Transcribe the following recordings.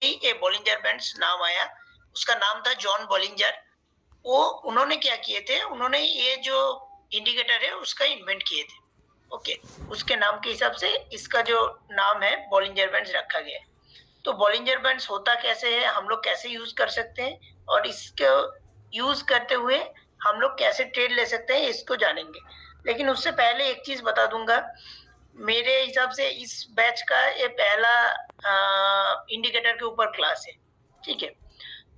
ये Bollinger bands नाम आया। उसका नाम था जॉन बॉलिंजर। वो उन्होंने क्या किए थे, उन्होंने ये जो इंडिकेटर है उसका इन्वेंट किए थे। ओके, उसके नाम के हिसाब से इसका जो नाम है बॉलिंजर बैंड्स रखा गया है। तो बॉलिंजर बैंड्स होता कैसे है, हम लोग कैसे यूज कर सकते हैं, और इसको यूज करते हुए हम लोग कैसे ट्रेड ले सकते हैं, इसको जानेंगे। लेकिन उससे पहले एक चीज बता दूंगा, मेरे हिसाब से इस बैच का ये पहला इंडिकेटर के ऊपर क्लास है। ठीक है,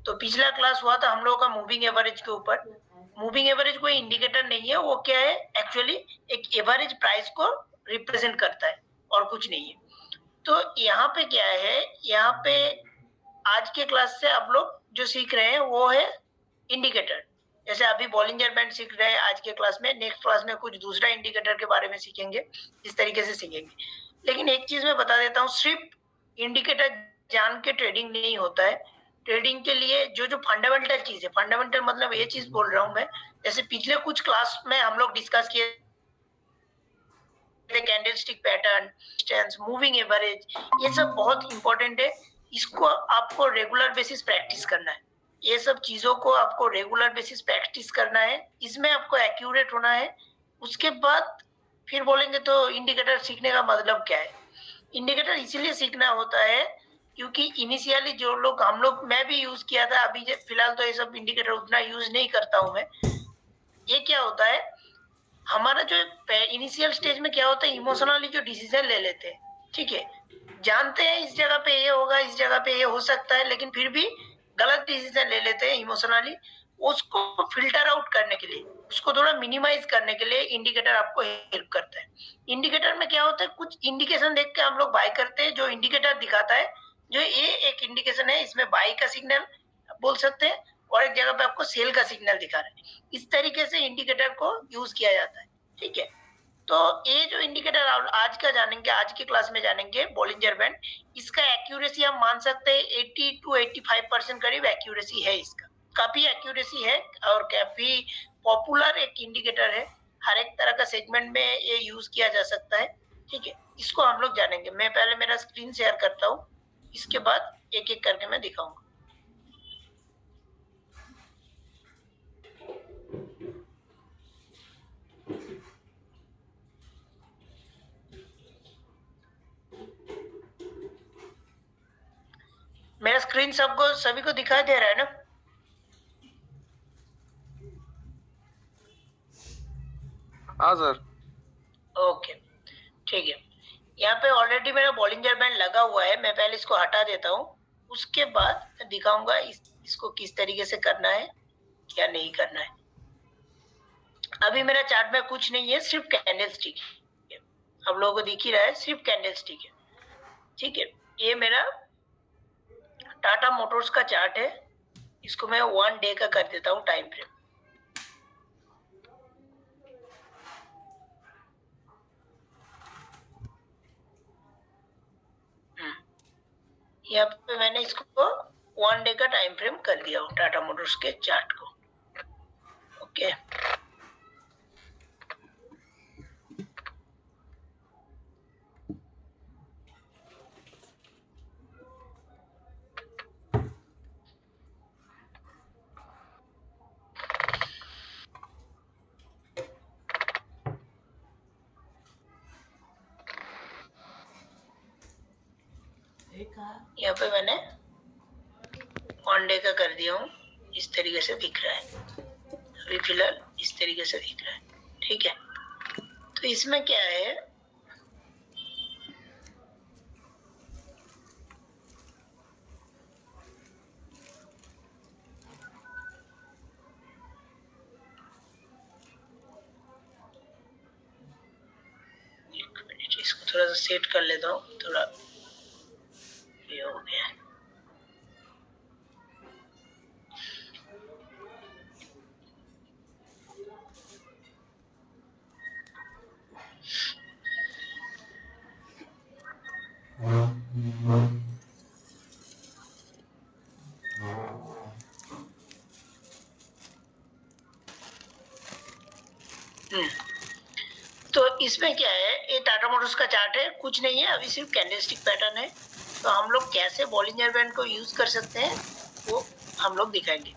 तो पिछला क्लास हुआ था हम लोगों का मूविंग एवरेज के ऊपर। मूविंग एवरेज कोई इंडिकेटर नहीं है, वो क्या है एक्चुअली एक एवरेज प्राइस को रिप्रेजेंट करता है और कुछ नहीं है। तो यहाँ पे क्या है, यहाँ पे आज के क्लास से आप लोग जो सीख रहे हैं वो है इंडिकेटर। जैसे अभी बॉलिंजर बैंड सीख रहे हैं आज के क्लास में, नेक्स्ट क्लास में कुछ दूसरा इंडिकेटर के बारे में सीखेंगे, इस तरीके से सीखेंगे। लेकिन एक चीज मैं बता देता हूँ, सिर्फ इंडिकेटर जान के ट्रेडिंग नहीं होता है। ट्रेडिंग के लिए जो जो फंडामेंटल चीज है, फंडामेंटल मतलब ये चीज बोल रहा हूँ मैं, जैसे पिछले कुछ क्लास में हम लोग डिस्कस किए candlestick pattern, stance, moving average, ये सब बहुत इंपॉर्टेंट है। इसको आपको रेगुलर बेसिस प्रैक्टिस करना है। ये सब चीजों को आपको रेगुलर बेसिस प्रैक्टिस करना है, इसमें आपको एक्यूरेट होना है। उसके बाद फिर बोलेंगे तो इंडिकेटर सीखने का मतलब क्या है। इंडिकेटर इसीलिए सीखना होता है क्योंकि इनिशियली जो लोग हम लोग, मैं भी यूज किया था, अभी फिलहाल तो ये सब इंडिकेटर उतना यूज नहीं करता हूं मैं। ये क्या होता है, हमारा जो इनिशियल स्टेज में क्या होता है, इमोशनली जो डिसीजन ले लेते हैं। ठीक है, जानते हैं इस जगह पे ये होगा, इस जगह पे ये हो सकता है, लेकिन फिर भी गलत डिसीजन ले लेते हैं इमोशनली। उसको फिल्टर आउट करने के लिए, उसको थोड़ा मिनिमाइज करने के लिए इंडिकेटर आपको हेल्प करता है। इंडिकेटर में क्या होता है, कुछ इंडिकेशन देख के हम लोग बाय करते हैं, जो इंडिकेटर दिखाता है जो ये एक इंडिकेशन है, इसमें बाय का सिग्नल बोल सकते हैं, और एक जगह पे आपको सेल का सिग्नल दिखा रहा है। इस तरीके से इंडिकेटर को यूज किया जाता है। ठीक है, तो ये जो इंडिकेटर आज का जानेंगे, आज की क्लास में जानेंगे बॉलिंजर बैंड, इसका एक्यूरेसी हम मान सकते हैं 80 to 85% करीब एक्यूरेसी है इसका। काफी एक्यूरेसी है और काफी पॉपुलर एक इंडिकेटर है। हर एक तरह का सेगमेंट में ये यूज किया जा सकता है। ठीक है, इसको हम लोग जानेंगे। मैं पहले मेरा स्क्रीन शेयर करता हूँ, इसके बाद एक एक करके मैं दिखाऊंगा। मेरा स्क्रीन सबको सभी को दिखाई दे रहा है ना? हाँ सर। ओके, ठीक है। यहाँ पे ऑलरेडी मेरा बॉलिंजर बैंड लगा हुआ है, मैं पहले इसको हटा देता हूँ, उसके बाद दिखाऊंगा इसको किस तरीके से करना है, क्या नहीं करना है। अभी मेरा चार्ट में कुछ नहीं है, सिर्फ कैंडल स्टिक है। अब लोगों को दिख ही रहा है, सिर्फ कैंडल स्टिक है। ठीक है, ये मेरा टाटा मोटर्स का चार्ट है। इसको मैं 1 डे का कर देता हूँ टाइम फ्रेम। यहाँ पे मैंने इसको 1 डे का टाइम फ्रेम कर दिया हूँ टाटा मोटर्स के चार्ट को। ओके, यहाँ पे मैंने 1 डे का कर दिया हूँ। इस तरीके से दिख रहा है, अभी फिलहाल इस तरीके से दिख रहा है। ठीक है, तो इसमें क्या है, एक मिनट, इसको थोड़ा सा सेट कर लेता हूँ, थोड़ा ये हो गया। तो इसमें क्या है, ये टाटा मोटर्स का चार्ट है, कुछ नहीं है, अभी सिर्फ कैंडलस्टिक पैटर्न है। तो हम लोग कैसे बॉलिंजर बैंड को यूज कर सकते हैं वो हम लोग दिखाएंगे।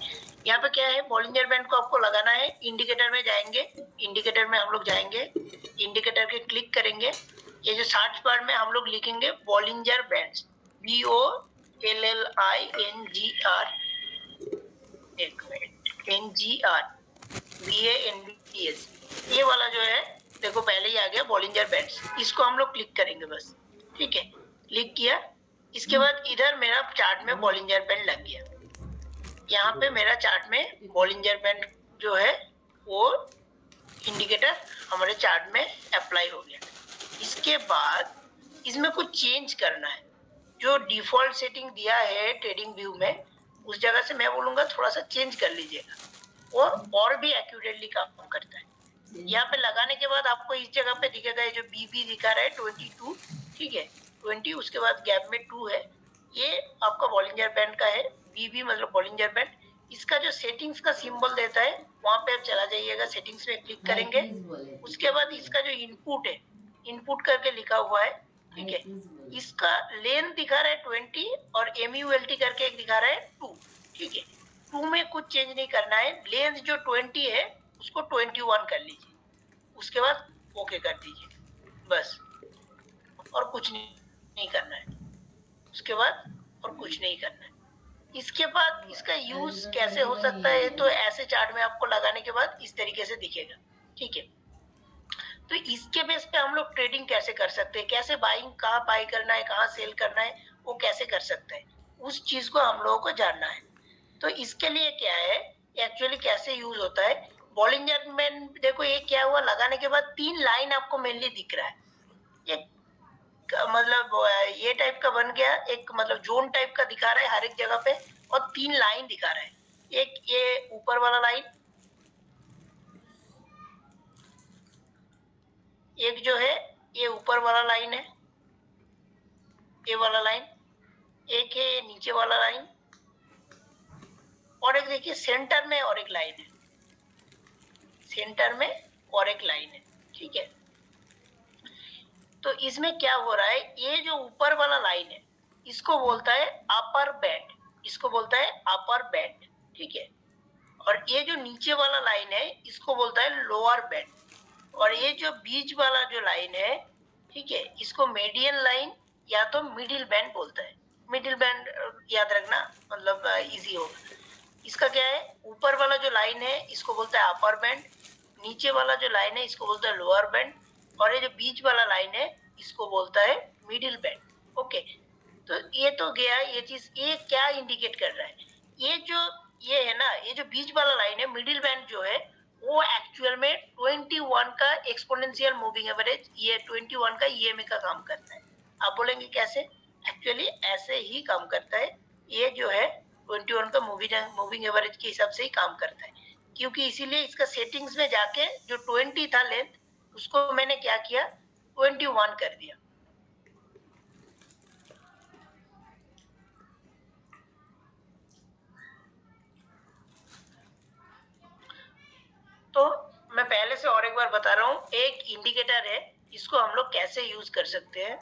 यहाँ पे क्या है, बॉलिंजर बैंड को आपको लगाना है, इंडिकेटर में जाएंगे, इंडिकेटर में हम लोग जाएंगे, इंडिकेटर के क्लिक करेंगे, ये जो सर्च बार में हम लोग लिखेंगे बॉलिंजर बैंड, BOLLINGR, एक मिनट, NGR BANDS, ये वाला जो है देखो पहले ही आ गया बॉलिंजर बैंड्स, इसको हम लोग क्लिक करेंगे बस, ठीक है, क्लिक किया। इसके बाद इधर मेरा चार्ट में बॉलिंजर बैंड लग गया, यहाँ पे मेरा चार्ट में बॉलिंजर बैंड जो है वो इंडिकेटर हमारे चार्ट में अप्लाई हो गया। इसके बाद इसमें कुछ चेंज करना है, जो डिफॉल्ट सेटिंग दिया है ट्रेडिंग व्यू में उस जगह से मैं बोलूंगा थोड़ा सा चेंज कर लीजिएगा और भी एक्यूरेटली काम करता है। यहाँ पे लगाने के बाद आपको इस जगह पे दिखेगा जो BB दिखा रहा है 22, ठीक है, 20, उसके बाद गैप में 2 है, ये आपका बॉलिंजर बैंड का है, BB मतलब बॉलिंजर बैंड। इसका जो सेटिंग्स का सिंबल देता है वहां पे आप चला जाइएगा, सेटिंग्स में क्लिक करेंगे, उसके बाद इसका जो इनपुट है, इनपुट करके लिखा हुआ है, ठीक है, इसका लेंथ दिखा रहा है 20 और MULT करके एक दिखा रहा है 2, ठीक है, 2 में कुछ चेंज नहीं करना है, लेंथ जो 20 है उसको 21 कर लीजिए, उसके बाद ओके कर दीजिए बस, और कुछ नहीं करना है, उसके बाद और कुछ नहीं करना है। इसके बाद इसका यूज कैसे हो सकता है, तो ऐसे चार्ट में आपको लगाने के बाद इस तरीके से दिखेगा, ठीक है। तो इसके बेस पे हम लोग ट्रेडिंग कैसे कर सकते हैं, कैसे बाइंग, कहाँ बाई करना है, कहाँ सेल करना है, वो कैसे कर सकते हैं, उस चीज को हम लोगों को जानना है। तो इसके लिए क्या है, एक्चुअली कैसे यूज होता है, बॉलिंजर में देखो ये क्या हुआ, लगाने के बाद 3 लाइन आपको मेनली दिख रहा है, एक मतलब ये टाइप का बन गया, एक मतलब जोन टाइप का दिखा रहा है हर एक जगह पे, और 3 लाइन दिखा रहा है, एक ये ऊपर वाला लाइन, एक जो है ये ऊपर वाला लाइन है, ये वाला लाइन, एक है ये नीचे वाला लाइन, और एक देखिए सेंटर में और एक लाइन है, सेंटर में और एक लाइन है, ठीक है। तो इसमें क्या हो रहा है, ये जो ऊपर वाला लाइन है इसको बोलता है अपर बैंड, इसको बोलता है अपर बैंड, ठीक है, और ये जो नीचे वाला लाइन है इसको बोलता है लोअर बैंड, और ये जो बीच वाला जो लाइन है, ठीक है, इसको मीडियन लाइन या तो मिडिल बैंड बोलता है, मिडिल बैंड याद रखना, मतलब इजी होगा। इसका क्या है, ऊपर वाला जो लाइन है इसको बोलता है अपर बैंड, नीचे वाला जो लाइन है इसको बोलता है लोअर बैंड, और ये जो बीच वाला लाइन है इसको बोलता है मिडिल बैंड। ओके, तो ये तो गया ये चीज, ये क्या इंडिकेट कर रहा है, ये है ना, ये जो बीच वाला लाइन है मिडिल बैंड जो है वो एक्चुअल में 21 का एक्सपोनेंशियल मूविंग एवरेज, ये 21 का EMA का काम करता है। आप बोलेंगे कैसे, एक्चुअली ऐसे ही काम करता है, ये जो है 21 का मूविंग एवरेज के हिसाब से ही काम करता है, क्योंकि इसीलिए इसका सेटिंग्स में जाके जो 20 था लेंथ उसको मैंने क्या किया, 21 कर दिया। तो मैं पहले से और एक बार बता रहा हूँ, एक इंडिकेटर है, इसको हम लोग कैसे यूज कर सकते हैं।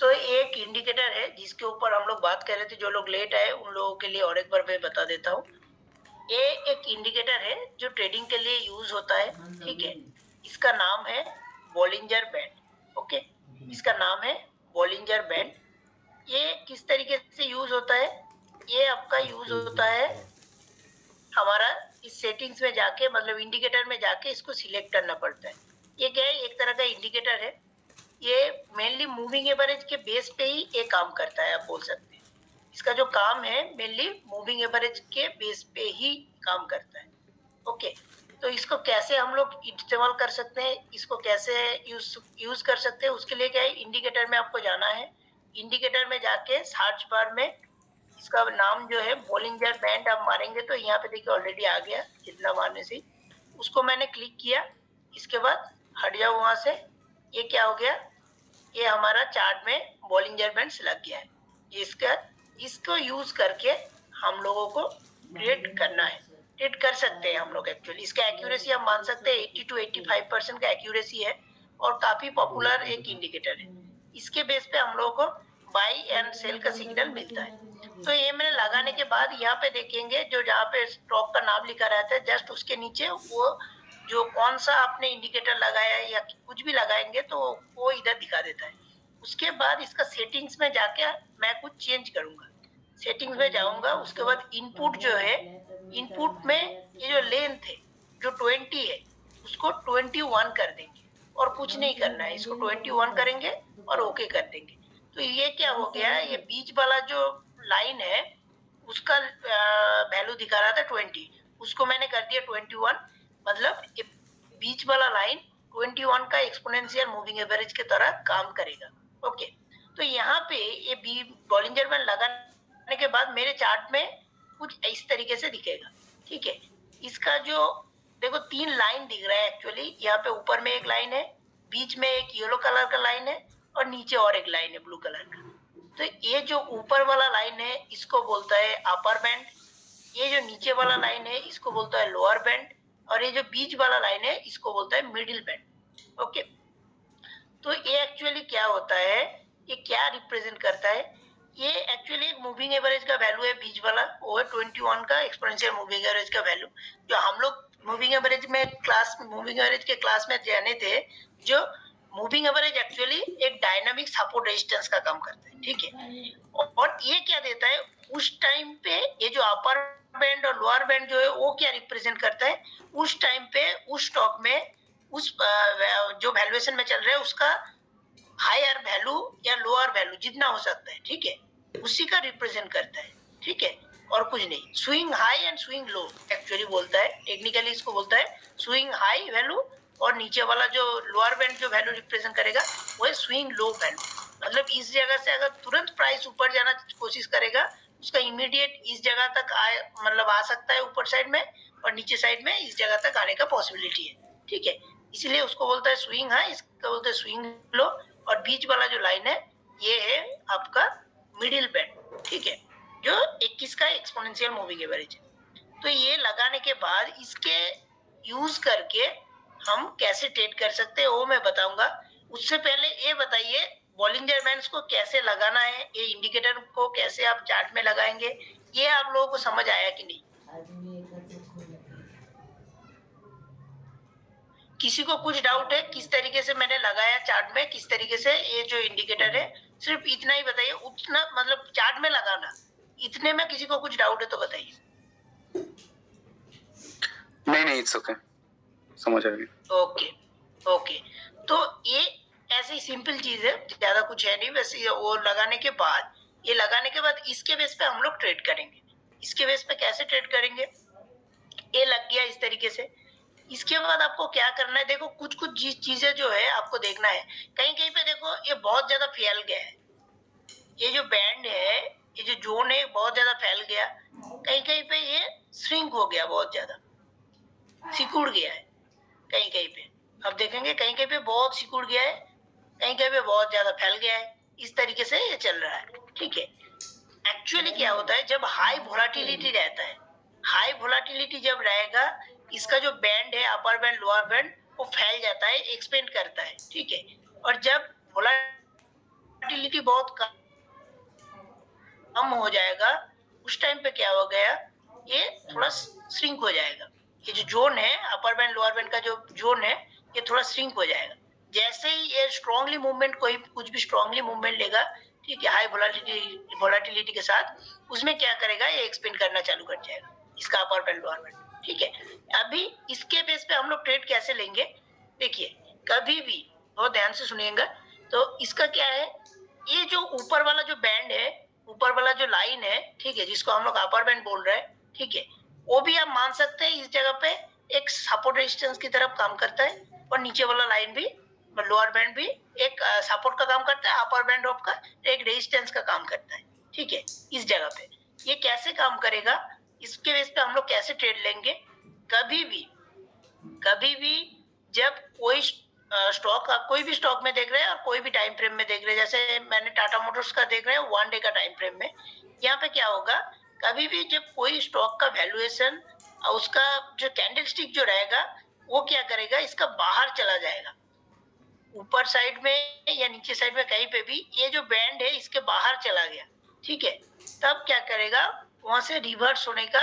तो एक इंडिकेटर है जिसके ऊपर हम लोग बात कर रहे थे, जो लोग लेट आए उन लोगों के लिए और एक बार मैं बता देता हूँ। ये एक इंडिकेटर है जो ट्रेडिंग के लिए यूज होता है, ठीक है, इसका नाम है बॉलिंजर बैंड। ओके, इसका नाम है बॉलिंजर बैंड। ये किस तरीके से यूज होता है, ये आपका यूज होता है हमारा इस सेटिंग्स में जाके, मतलब इंडिकेटर में जाके इसको सिलेक्ट करना पड़ता है। ये क्या है, एक तरह का इंडिकेटर है, ये मेनली मूविंग एवरेज के बेस पे ही ये काम करता है, आप बोल सकते हैं इसका जो काम है मेनली मूविंग एवरेज के बेस पे ही काम करता है। ओके, तो इसको कैसे हम लोग इस्तेमाल कर सकते हैं, इसको कैसे यूज कर सकते हैं, उसके लिए क्या है, इंडिकेटर में आपको जाना है, इंडिकेटर में जाके सर्च बार में इसका नाम जो है बॉलिंजर बैंड आप मारेंगे तो यहाँ पे देखिए ऑलरेडी आ गया इतना मारने से। उसको मैंने क्लिक किया, इसके बाद हट जाओ वहां से। ये क्या हो गया, ये हमारा चार्ट में बॉलिंजर बैंड्स लग गया है। इसको यूज करके हम लोगों को क्रिएट करना है, क्रिएट कर सकते हैं हम लोग। एक्चुअली इसका एक्यूरेसी आप मान सकते हैं 80 to 85% का एक्यूरेसी है और काफी पॉपुलर एक इंडिकेटर है। इसके बेस पे हम लोगों को बाई एंड सेल का सिग्नल मिलता है। तो ये मैंने लगाने के बाद यहाँ पे देखेंगे जो जहाँ पे स्टॉक का नाम लिखा रहता है जस्ट उसके नीचे वो जो कौन सा आपने इंडिकेटर लगाया है या कुछ भी लगाएंगे तो वो इधर दिखा देता है। उसके बाद इसका सेटिंग्स में जाके मैं कुछ चेंज करूंगा। सेटिंग्स में जाऊंगा, उसके बाद इनपुट जो है, इनपुट में ये जो लेंथ है जो 20 है उसको 21 कर देंगे और कुछ नहीं करना है, इसको 21 करेंगे और ओके कर देंगे। तो ये क्या हो गया, ये बीच वाला जो लाइन है उसका वैल्यू दिखा रहा था 20, उसको मैंने कर दिया 21। मतलब ये बीच वाला लाइन 21 का एक्सपोनेंशियल मूविंग एवरेज की तरह काम करेगा। ओके, तो यहाँ पे ये बॉलिंजर बैंड लगाने के बाद मेरे चार्ट में कुछ इस तरीके से दिखेगा। ठीक है, इसका जो देखो 3 लाइन दिख रहा है एक्चुअली। यहाँ पे ऊपर में एक लाइन है, बीच में एक येलो कलर का लाइन है और नीचे और एक लाइन है ब्लू कलर का। तो ये जो ऊपर वाला लाइन है इसको बोलता है अपर बैंड, ये जो नीचे वाला लाइन है इसको बोलता है लोअर बैंड और ये जो बीच वाला लाइन है इसको बोलता है मिडिल बैंड। ओके, तो ये एक्चुअली क्या होता है, ये क्या रिप्रेजेंट करता है, ये एक्चुअली एक मूविंग एवरेज का वैल्यू है बीच वाला, वो है 21 का एक्सपोनेंशियल मूविंग एवरेज का वैल्यू। जो हम लोग मूविंग एवरेज में मूविंग एवरेज के क्लास में जाने थे, जो मूविंग एवरेज एक्चुअली एक डायनामिक सपोर्ट रेजिस्टेंस का काम करता है। ठीक है, और ये क्या देता है उस टाइम पे, ये जो अपर बैंड और लोअर बैंड जो है वो क्या रिप्रेजेंट करता है, उस टाइम पे उस स्टॉक में उस जो वैल्यूएशन में चल रहा है उसका हायर वैल्यू या लोअर वैल्यू जितना हो सकता है, ठीक है, उसी का रिप्रेजेंट करता है। ठीक है, और कुछ नहीं। Swing high and swing low actually बोलता है, टेक्निकली इसको बोलता है स्विंग हाई वैल्यू, और नीचे वाला जो लोअर बैंड जो वैल्यू रिप्रेजेंट करेगा वो है स्विंग लो वैल्यू। मतलब इस जगह से अगर तुरंत प्राइस ऊपर जाना कोशिश करेगा उसका इमीडिएट इस जगह तक मतलब आ सकता है ऊपर साइड में, और नीचे साइड में इस जगह तक आने का पॉसिबिलिटी है। ठीक है, इसलिए उसको बोलता है स्विंग हाई, इसका बोलते हैं स्विंग लो, और बीच वाला जो लाइन है ये है आपका मिडिल बैंड। ठीक है, जो 21 का एक्सपोनेंशियल मूविंग एवरेज है। तो ये लगाने के बाद इसके यूज करके हम कैसे ट्रेड कर सकते हैं वो मैं बताऊंगा। उससे पहले ये बताइए बॉलिंजर बैंड्स को कैसे लगाना है, ये इंडिकेटर को कैसे आप चार्ट में लगाएंगे, ये आप लोगों को समझ आया कि नहीं? किसी को कुछ डाउट है किस तरीके से मैंने लगाया चार्ट में, किस तरीके से ये जो इंडिकेटर है, सिर्फ इतना ही बताइए। उतना मतलब चार्ट में लगाना, इतने में किसी को कुछ डाउट है तो बताइए। नहीं, इट्स ओके, समझ आ गया। ओके ओके, तो ये ऐसी सिंपल चीज है, ज्यादा कुछ है नहीं। वैसे वो लगाने के बाद, ये लगाने के बाद इसके बेस पे हम लोग ट्रेड करेंगे। इसके बेस पे कैसे ट्रेड करेंगे, ये लग गया इस तरीके से। इसके बाद आपको क्या करना है, देखो कुछ कुछ चीजें जो है आपको देखना है। कहीं कहीं पे देखो ये बहुत ज्यादा फैल गया है, ये जो बैंड है, ये जो जोन है बहुत ज्यादा फैल गया। कहीं कहीं पे ये श्रिंक हो गया, बहुत ज्यादा सिकुड़ गया है कहीं कहीं पे। अब देखेंगे कहीं कहीं पे बहुत सिकुड़ गया है, कहीं कहीं पे बहुत ज्यादा फैल गया है। इस तरीके से ये चल रहा है। ठीक है, एक्चुअली क्या होता है जब हाई वोलाटिलिटी रहता है, हाई वोलाटिलिटी जब रहेगा, इसका जो बैंड है अपर बैंड लोअर बैंड वो फैल जाता है, एक्सपेंड करता है। ठीक है, और जब वोलाटिलिटी बहुत कम हो जाएगा उस टाइम पे क्या हो गया, ये थोड़ा श्रिंक हो जाएगा। ये जो जोन है अपर बैंड लोअर बैंड का जो जोन है ये थोड़ा श्रिंक हो जाएगा। जैसे ही ये स्ट्रांगली मूवमेंट, कोई कुछ भी स्ट्रांगली मूवमेंट लेगा, ठीक है, हाई वोलाटिलिटी के साथ, उसमें क्या करेगा, ये एक्सपेंड करना चालू कर जाएगा इसका अपर बैंड लोअर बैंड। ठीक है, अभी इसके बेस पे हम लोग ट्रेड कैसे लेंगे, देखिए कभी भी बहुत ध्यान से सुनिएगा। तो इसका क्या है, ये जो ऊपर वाला जो बैंड है, ऊपर वाला जो लाइन है, ठीक है, जिसको हम लोग अपर बैंड बोल रहे हैं, ठीक है, वो भी आप मान सकते हैं इस जगह पे एक सपोर्ट रेजिस्टेंस की तरफ काम करता है, और नीचे वाला लाइन भी, लोअर बैंड भी एक सपोर्ट का काम करता है, अपर बैंड ऑफ का एक रेजिस्टेंस का काम करता है। ठीक है, इस जगह पे ये कैसे काम करेगा, इसके बेस पे हम लोग कैसे ट्रेड लेंगे। कभी भी जब कोई स्टॉक, आप कोई भी स्टॉक में देख रहे हैं और कोई भी टाइम फ्रेम में देख रहे हैं, जैसे मैंने टाटा मोटर्स का देख रहे हैं 1 डे का टाइम फ्रेम में, यहाँ पे क्या होगा, कभी भी जब कोई स्टॉक का वैल्यूएशन उसका जो कैंडल स्टिक जो रहेगा वो क्या करेगा, इसका बाहर चला जाएगा, ऊपर साइड में या नीचे साइड में कहीं पे भी ये जो बैंड है इसके बाहर चला गया, ठीक है, तब क्या करेगा, वहां से रिवर्स होने का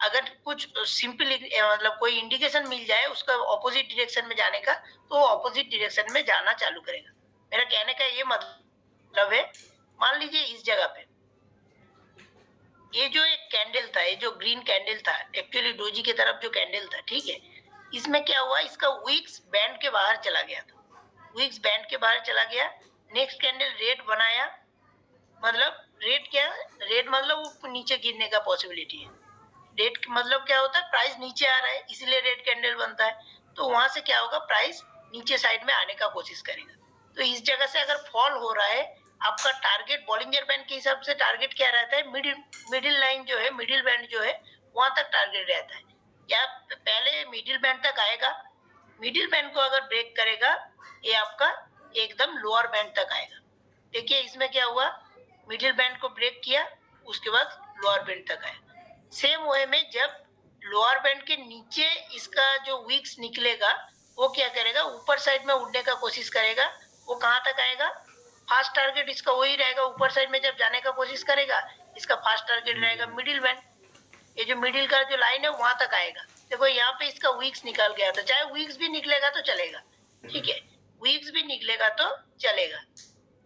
अगर कुछ सिंपल मतलब कोई इंडिकेशन मिल जाए उसका ऑपोजिट डायरेक्शन में जाने का, तो ऑपोजिट डायरेक्शन में जाना चालू करेगा। मेरा कहने का ये मतलब है, मान लीजिए इस जगह पे ये जो एक कैंडल था, ये जो ग्रीन कैंडल था, एक्चुअली डोजी की तरफ जो कैंडल था, ठीक है, इसमें क्या हुआ, इसका विक्स बैंड के बाहर चला गया था, विक्स बैंड के बाहर चला गया। नेक्स्ट कैंडल रेड बनाया, मतलब रेड क्या, रेड मतलब वो नीचे गिरने का पॉसिबिलिटी है, रेड मतलब क्या होता है, प्राइस नीचे आ रहा है इसलिए रेड कैंडल बनता है, तो वहां से क्या होगा, प्राइस नीचे साइड में आने का कोशिश करेगा। तो इस जगह से अगर फॉल हो रहा है, आपका टारगेट बॉलिंजर बैंड के हिसाब से टारगेट क्या रहता है, मिडिल लाइन जो है, मिडिल बैंड जो है वहां तक टारगेट रहता है, या पहले मिडिल बैंड तक आएगा, मिडिल बैंड को अगर ब्रेक करेगा ये आपका एकदम लोअर बैंड तक आएगा। देखिए इसमें क्या हुआ, मिडिल बैंड को ब्रेक किया, उसके बाद लोअर बैंड तक आया। सेम वे में जब लोअर बैंड के नीचे इसका जो विक्स निकलेगा वो क्या करेगा, ऊपर साइड में उड़ने का कोशिश करेगा, वो कहां तक आएगा, फास्ट टारगेट इसका वही रहेगा, ऊपर साइड में जब जाने का कोशिश करेगा इसका फास्ट टारगेट रहेगा मिडिल बैंड, ये जो मिडिल का जो लाइन है वहां तक आएगा। देखो यहाँ पे इसका वीक्स निकल गया था, चाहे वीक्स भी निकलेगा तो चलेगा, ठीक है, वीक्स भी निकलेगा तो चलेगा,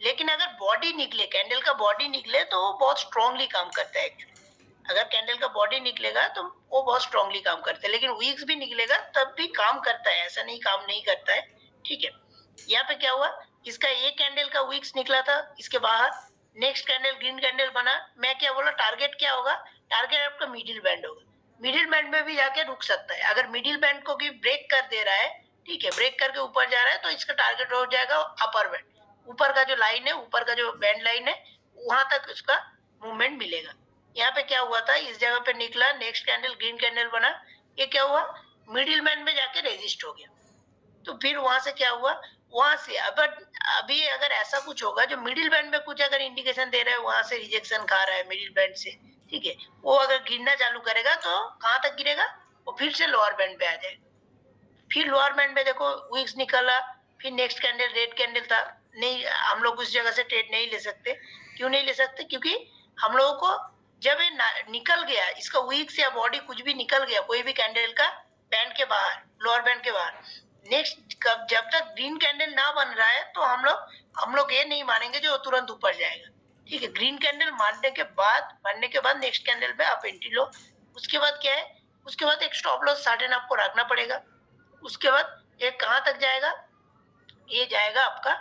लेकिन अगर बॉडी निकले, कैंडल का बॉडी निकले तो वो बहुत स्ट्रांगली काम करता है एक्चुअली। अगर कैंडल का बॉडी निकलेगा तो वो बहुत स्ट्रांगली काम करता है, लेकिन वीक्स भी निकलेगा तब भी काम करता है, ऐसा नहीं काम नहीं करता है, ठीक है। यहाँ पे क्या हुआ, इसका एक कैंडल का वीक्स निकला था इसके बाहर, नेक्स्ट कैंडल ग्रीन कैंडल बना, मैं क्या बोला, टारगेट क्या होगा, टारगेट आपका मिडिल बैंड होगा, मिडिल बैंड में भी जाके रुक सकता है, अगर मिडिल बैंड को भी ब्रेक कर दे रहा है, ठीक है, ब्रेक करके ऊपर जा रहा है तो इसका टारगेट हो जाएगा अपर बैंड, ऊपर का जो लाइन है, ऊपर का जो बैंड लाइन है वहां तक उसका मूवमेंट मिलेगा। यहाँ पे क्या हुआ था, इस जगह पे निकला, नेक्स्ट कैंडल ग्रीन कैंडल बना, ये क्या हुआ, मिडिल बैंड में जाके रेजिस्ट हो गया, तो फिर वहां से क्या हुआ, वहां से अभी अगर ऐसा कुछ होगा जो मिडिल बैंड में कुछ अगर इंडिकेशन दे रहा है, वहां से रिजेक्शन खा रहा है मिडिल बैंड से, ठीक है, वो अगर गिरना चालू करेगा तो कहां तक गिरेगा, वो फिर से लोअर बैंड पे आ जाएगा, फिर लोअर बैंड में देखो वीक्स निकला, फिर नेक्स्ट कैंडल रेड कैंडल था, नहीं हम लोग उस जगह से ट्रेड नहीं ले सकते, क्यों नहीं ले सकते, क्योंकि हम लोगों को जब ये निकल गया, इसका वीक्स या बॉडी कुछ भी निकल गया कोई भी कैंडल का बैंड के बाहर, लोअर बैंड के बाहर, नेक्स्ट जब तक ग्रीन कैंडल ना बन रहा है तो हम लोग ये नहीं मानेंगे जो तुरंत ऊपर जाएगा, ठीक है, ग्रीन कैंडल बनने के बाद नेक्स्ट कैंडल पे आप एंट्री लो, उसके बाद क्या है, उसके बाद एक स्टॉप लॉस सर्टेन आपको रखना पड़ेगा, उसके बाद ये कहां तक जाएगा, ये जाएगा आपका,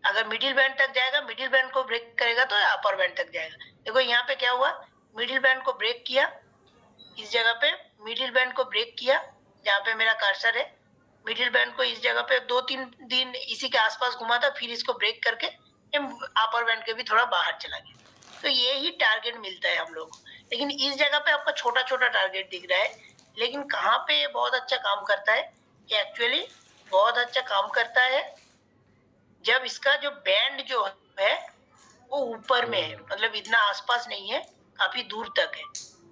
अगर मिडिल बैंड तक जाएगा, मिडिल बैंड को ब्रेक करेगा तो अपर बैंड तक जाएगा। देखो यहाँ पे क्या हुआ, मिडिल बैंड को ब्रेक किया, इस जगह पे मिडिल बैंड को ब्रेक किया, जहाँ पे मेरा कर्सर है, मिडिल बैंड को इस जगह पे 2-3 दिन इसी के आसपास घुमा था, फिर इसको ब्रेक करके अपर बैंड के भी थोड़ा बाहर चला गया, तो ये ही टारगेट मिलता है हम लोग को। लेकिन इस जगह पे आपका छोटा छोटा टारगेट दिख रहा है, लेकिन कहाँ पे ये बहुत अच्छा काम करता है, ये एक्चुअली बहुत अच्छा काम करता है जब इसका जो बैंड जो है वो ऊपर में है, मतलब इतना आसपास नहीं है, काफी दूर तक है,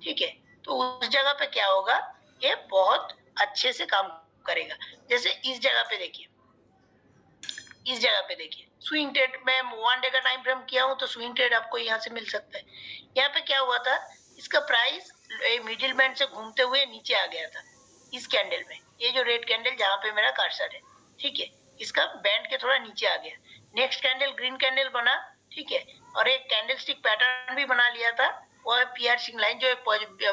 ठीक है, तो उस जगह पे क्या होगा, ये बहुत अच्छे से काम करेगा। जैसे इस जगह पे देखिए, इस जगह पे देखिए स्विंग ट्रेड में 1 डे का टाइम फ्रेम किया हूं तो स्विंग ट्रेड आपको यहाँ से मिल सकता है। यहाँ पे क्या हुआ था, इसका प्राइस मिडिल बैंड से घूमते हुए नीचे आ गया था इस कैंडल में, ये जो रेड कैंडल जहाँ पे मेरा कर्सर है, ठीक है, इसका बैंड के थोड़ा नीचे आ गया, नेक्स्ट कैंडल ग्रीन कैंडल बना, ठीक है, और एक कैंडल स्टिक पैटर्न भी बना लिया था, वो है पियर्सिंग लाइन जो एक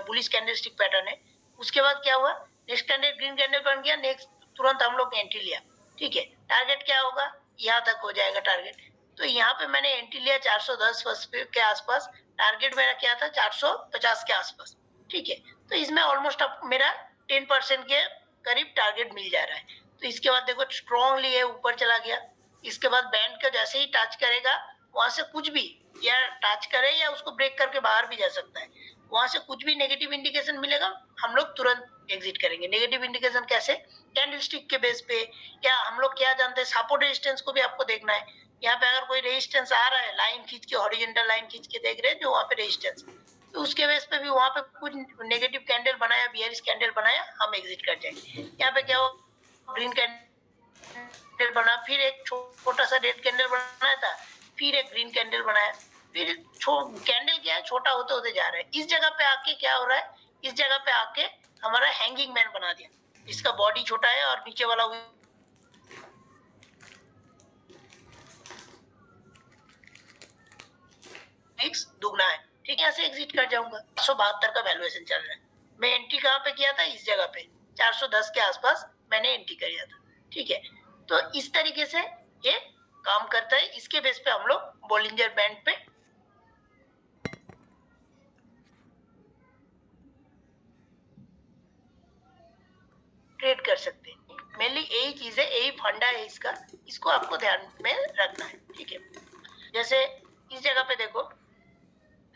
बुलिश कैंडल स्टिक पैटर्न है। उसके बाद क्या हुआ, नेक्स्ट कैंडल ग्रीन कैंडल बन गया, नेक्स्ट तुरंत हम लोग एंट्री लिया, ठीक है, टारगेट क्या होगा, यहाँ तक हो जाएगा टारगेट, तो यहाँ पे मैंने एंट्री लिया 410 के आसपास, टारगेट मेरा क्या था 450 के आसपास, ठीक है, तो इसमें ऑलमोस्ट अब मेरा 10% के करीब टारगेट मिल जा रहा है। तो इसके बाद देखो स्ट्रॉन्गली है ऊपर चला गया, इसके बाद बैंड का जैसे ही टच करेगा वहां से कुछ भी या टच करे या उसको ब्रेक करके बाहर भी जा सकता है, वहां से कुछ भी नेगेटिव इंडिकेशन मिलेगा हम लोग तुरंत एग्जिट करेंगे। नेगेटिव इंडिकेशन कैसे? कैंडलस्टिक के बेस पे, या हम लोग क्या जानते हैं, सपोर्ट रेजिस्टेंस को भी आपको देखना है। यहाँ पे अगर कोई रेजिस्टेंस आ रहा है, लाइन खींच के, हॉरिजॉन्टल लाइन खींच के देख रहे हैं जो वहाँ पे रेजिस्टेंस, तो उसके बेस पे भी वहाँ पे कुछ नेगेटिव कैंडल बनाया, बियरिश कैंडल बनाया, हम एग्जिट कर जाएंगे। यहाँ पे क्या हो, ग्रीन कैंडल बना, फिर एक छोटा सा रेड कैंडल बनाया था, फिर एक ग्रीन कैंडल बनाया, फिर कैंडल क्या है, छोटा होते होते जा रहा है। इस जगह पे आके क्या हो रहा है, इस जगह पे आके हमारा हैंगिंग मैन बना दिया, इसका बॉडी छोटा है और नीचे वाला विक्स दुगना है। ठीक है, यहाँ से एग्जिट कर जाऊंगा। 472 का वैल्यूएशन चल रहा है। मैं एंट्री कहाँ पे किया था, इस जगह पे 410 के आसपास मैंने एंट्री किया था। ठीक है, तो इस तरीके से ये काम करता है। इसके बेस पे हम लोग बोलिंजर बैंड पे ट्रेड कर सकते हैं। मेनली यही चीज है, यही फंडा है इसका, इसको आपको ध्यान में रखना है। ठीक है, जैसे इस जगह पे देखो,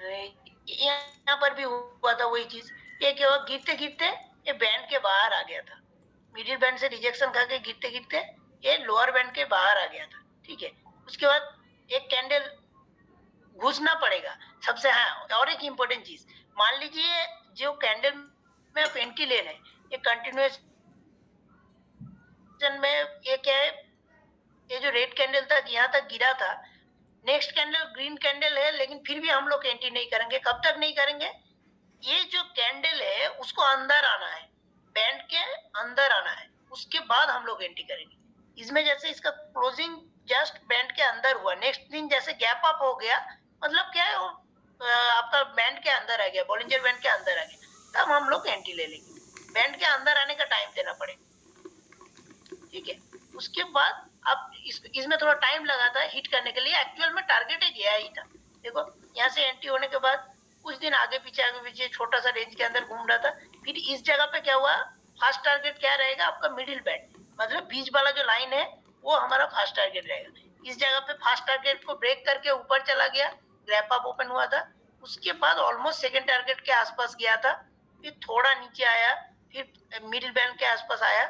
यहाँ पर भी हुआ था वही चीज। ये क्या हुआ, गिरते गिरते ये बैंड के बाहर आ गया था, मिडिल बैंड से रिजेक्शन खा के गिरते गिरते ये लोअर बैंड के बाहर आ गया था। ठीक है, उसके बाद एक कैंडल घुसना पड़ेगा सबसे। हाँ, और एक इंपॉर्टेंट चीज, मान लीजिए जो कैंडल में आप एंट्री ले रहे हैं, ये कंटिन्यूएशन में ये क्या है, ये जो रेड कैंडल तक यहाँ तक गिरा था, नेक्स्ट कैंडल ग्रीन कैंडल है, लेकिन फिर भी हम लोग एंट्री नहीं करेंगे। कब तक नहीं करेंगे, ये जो कैंडल है उसको अंदर आना है, बैंड के अंदर आना है, उसके बाद हम लोग एंट्री करेंगे। इसमें जैसे इसका क्लोजिंग जस्ट बैंड के अंदर हुआ, नेक्स्ट दिन जैसे गैप अप हो गया, मतलब क्या है, आपका बैंड के अंदर आ गया, बॉलिंजर बैंड के अंदर आ गया, तब हम लोग एंट्री ले लेंगे। बैंड के अंदर आने का टाइम देना पड़ेगा। ठीक है, उसके बाद अब इसमें थोड़ा टाइम लगा था हिट करने के लिए। एक्चुअल में टारगेट एक गया ही था। देखो, यहाँ से एंट्री होने के बाद कुछ दिन आगे पीछे छोटा सा रेंज के अंदर घूम रहा था। फिर इस जगह पे क्या हुआ, फास्ट टारगेट क्या रहेगा आपका, मिडिल बैंड, मतलब बीच वाला जो लाइन है वो हमारा फास्ट टारगेट रहेगा। इस जगह पे फास्ट टारगेट को ब्रेक करके ऊपर चला गया, गैप अप ओपन हुआ था। उसके बाद ऑलमोस्ट सेकेंड टारगेट के आसपास गया था, फिर थोड़ा नीचे आया, फिर मिडिल बैंड के आसपास आया,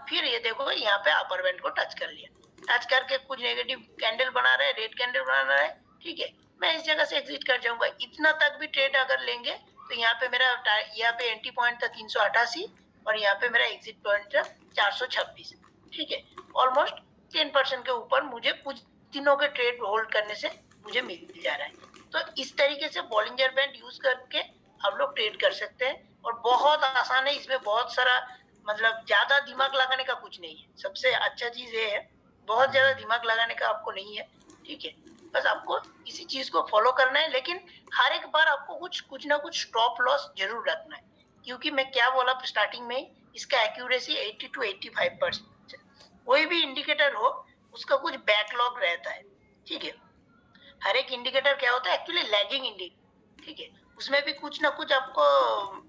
फिर ये देखो यहाँ पे अपर बैंड को टच कर लिया। टच करके कुछ नेगेटिव कैंडल बना रहे, रेड कैंडल बना रहा है। ठीक है, मैं इस जगह से एग्जिट कर जाऊंगा। इतना तक भी ट्रेड अगर लेंगे तो यहाँ पे मेरा, यहाँ पे एंट्री पॉइंट था 388 और यहाँ पे मेरा एग्जिट पॉइंट था 426। ठीक है, ऑलमोस्ट 10% के ऊपर मुझे कुछ दिनों के ट्रेड होल्ड करने से मुझे मिल जा रहा है। तो इस तरीके से बॉलिंजर बैंड यूज करके हम लोग ट्रेड कर सकते हैं, और बहुत आसान है। इसमें बहुत सारा, मतलब ज्यादा दिमाग लगाने का कुछ नहीं है। सबसे अच्छा चीज ये है, बहुत ज्यादा दिमाग लगाने का आपको नहीं है। ठीक है, बस आपको इसी चीज को फॉलो करना है, लेकिन हर एक बार आपको कुछ ना कुछ स्टॉप लॉस जरूर रखना है। क्योंकि मैं क्या बोला स्टार्टिंग में, इसका एक्यूरेसी 80 to 85%। कोई भी इंडिकेटर हो उसका कुछ बैकलॉग रहता है। ठीक है, हर एक इंडिकेटर क्या होता है, एक्चुअली लैगिंग इंडिकेटर। ठीक है, उसमें भी कुछ ना कुछ आपको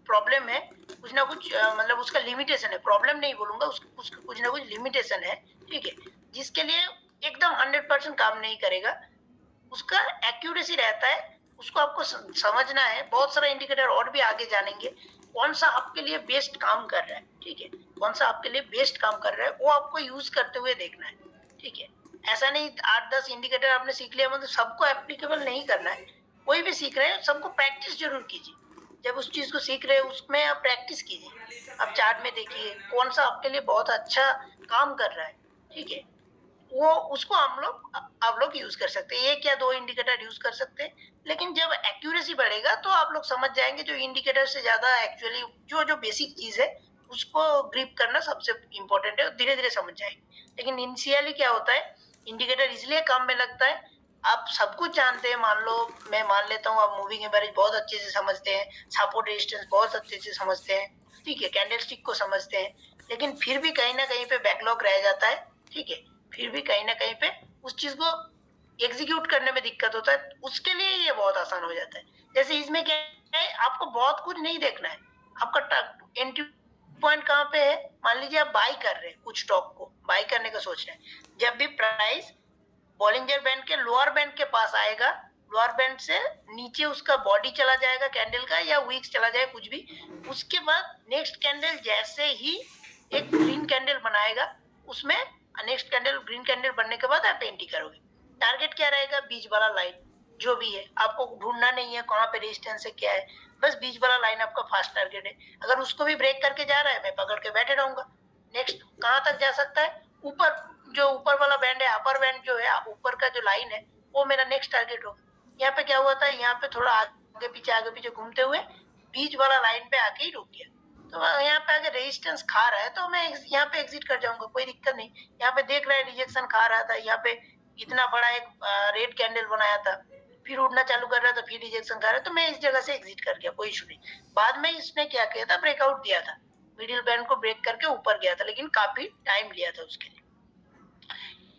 प्रॉब्लम है, कुछ ना कुछ मतलब उसका लिमिटेशन है। प्रॉब्लम नहीं बोलूंगा, उसका कुछ ना कुछ लिमिटेशन है। ठीक है, जिसके लिए एकदम 100% काम नहीं करेगा, उसका एक्यूरेसी रहता है, उसको आपको समझना है। बहुत सारा इंडिकेटर और भी आगे जानेंगे, कौन सा आपके लिए बेस्ट काम कर रहा है। ठीक है, कौन सा आपके लिए बेस्ट काम कर रहा है वो आपको यूज करते हुए देखना है। ठीक है, ऐसा नहीं 8-10 इंडिकेटर आपने सीख लिया मतलब सबको एप्लीकेबल नहीं करना है। कोई भी सीख रहे हैं सबको प्रैक्टिस जरूर कीजिए। जब उस चीज को सीख रहे हैं उसमें आप प्रैक्टिस कीजिए, आप चार्ट में देखिए कौन सा आपके लिए बहुत अच्छा काम कर रहा है। ठीक है, वो उसको आप लोग यूज कर सकते हैं। एक या दो इंडिकेटर यूज कर सकते हैं, लेकिन जब एक्यूरेसी बढ़ेगा तो आप लोग समझ जाएंगे जो इंडिकेटर से ज्यादा एक्चुअली जो बेसिक चीज है उसको ग्रिप करना सबसे इम्पोर्टेंट है, धीरे धीरे समझ जाएंगे। लेकिन इनिशियली क्या होता है, इंडिकेटर इसलिए काम में लगता है, आप सब कुछ जानते हैं, मान लो मैं मान लेता हूँ आप मूविंग एवरेज बहुत अच्छे से समझते हैं, सपोर्ट रेजिस्टेंस बहुत अच्छे से समझते हैं, ठीक है, कैंडलस्टिक को समझते हैं, लेकिन फिर भी कहीं ना कहीं पे बैकलॉग रह जाता है। ठीक है, फिर भी कहीं ना कहीं पे उस चीज को एग्जीक्यूट करने में दिक्कत होता है, उसके लिए ये बहुत आसान हो जाता है। जैसे इसमें क्या है, आपको बहुत कुछ नहीं देखना है, आपका एंट्री पॉइंट कहाँ पे है। मान लीजिए आप बाई कर रहे हैं, कुछ स्टॉक को बाई करने का सोच रहे हैं, जब भी प्राइस बॉलिंजर बैंड के लोअर बैंड के पास आएगा लोअर बैंड से नीचे उसका बॉडी चला जाएगा कैंडल का, या वीक्स चला जाए कुछ भी। उसके बाद नेक्स्ट कैंडल जैसे ही एक ग्रीन कैंडल बनाएगा, उसमें नेक्स्ट कैंडल ग्रीन कैंडल बनने के बाद आप एंट्री करोगे। टारगेट क्या रहेगा? बीच वाला लाइन जो भी है, आपको ढूंढना नहीं है कहाँ पे रेजिस्टेंस है क्या है, बस बीच वाला लाइन आपका फास्ट टारगेट है। अगर उसको भी ब्रेक करके जा रहा है, मैं पकड़ के बैठे रहूंगा। नेक्स्ट कहाँ तक जा सकता है? ऊपर, जो ऊपर वाला बैंड है, अपर बैंड जो है, ऊपर का जो लाइन है, वो मेरा नेक्स्ट टारगेट होगा। यहाँ पे क्या हुआ था, यहाँ पे थोड़ा आगे पीछे घूमते हुए बीच वाला लाइन पे आके ही रुक गया। तो यहाँ पे अगर रेजिस्टेंस खा रहा है तो मैं यहाँ पे एग्जिट कर जाऊंगा, कोई दिक्कत नहीं। यहाँ पे देख रहा है रिजेक्शन खा रहा था, यहाँ पे इतना बड़ा एक रेड कैंडल बनाया था, फिर उड़ना चालू कर रहा था, फिर रिजेक्शन खा रहा है, तो मैं इस जगह से एग्जिट कर गया, कोई इशू नहीं। बाद में इसने क्या किया था, ब्रेकआउट दिया था, मिडिल बैंड को ब्रेक करके ऊपर गया था, लेकिन काफी टाइम लिया था उसके लिए।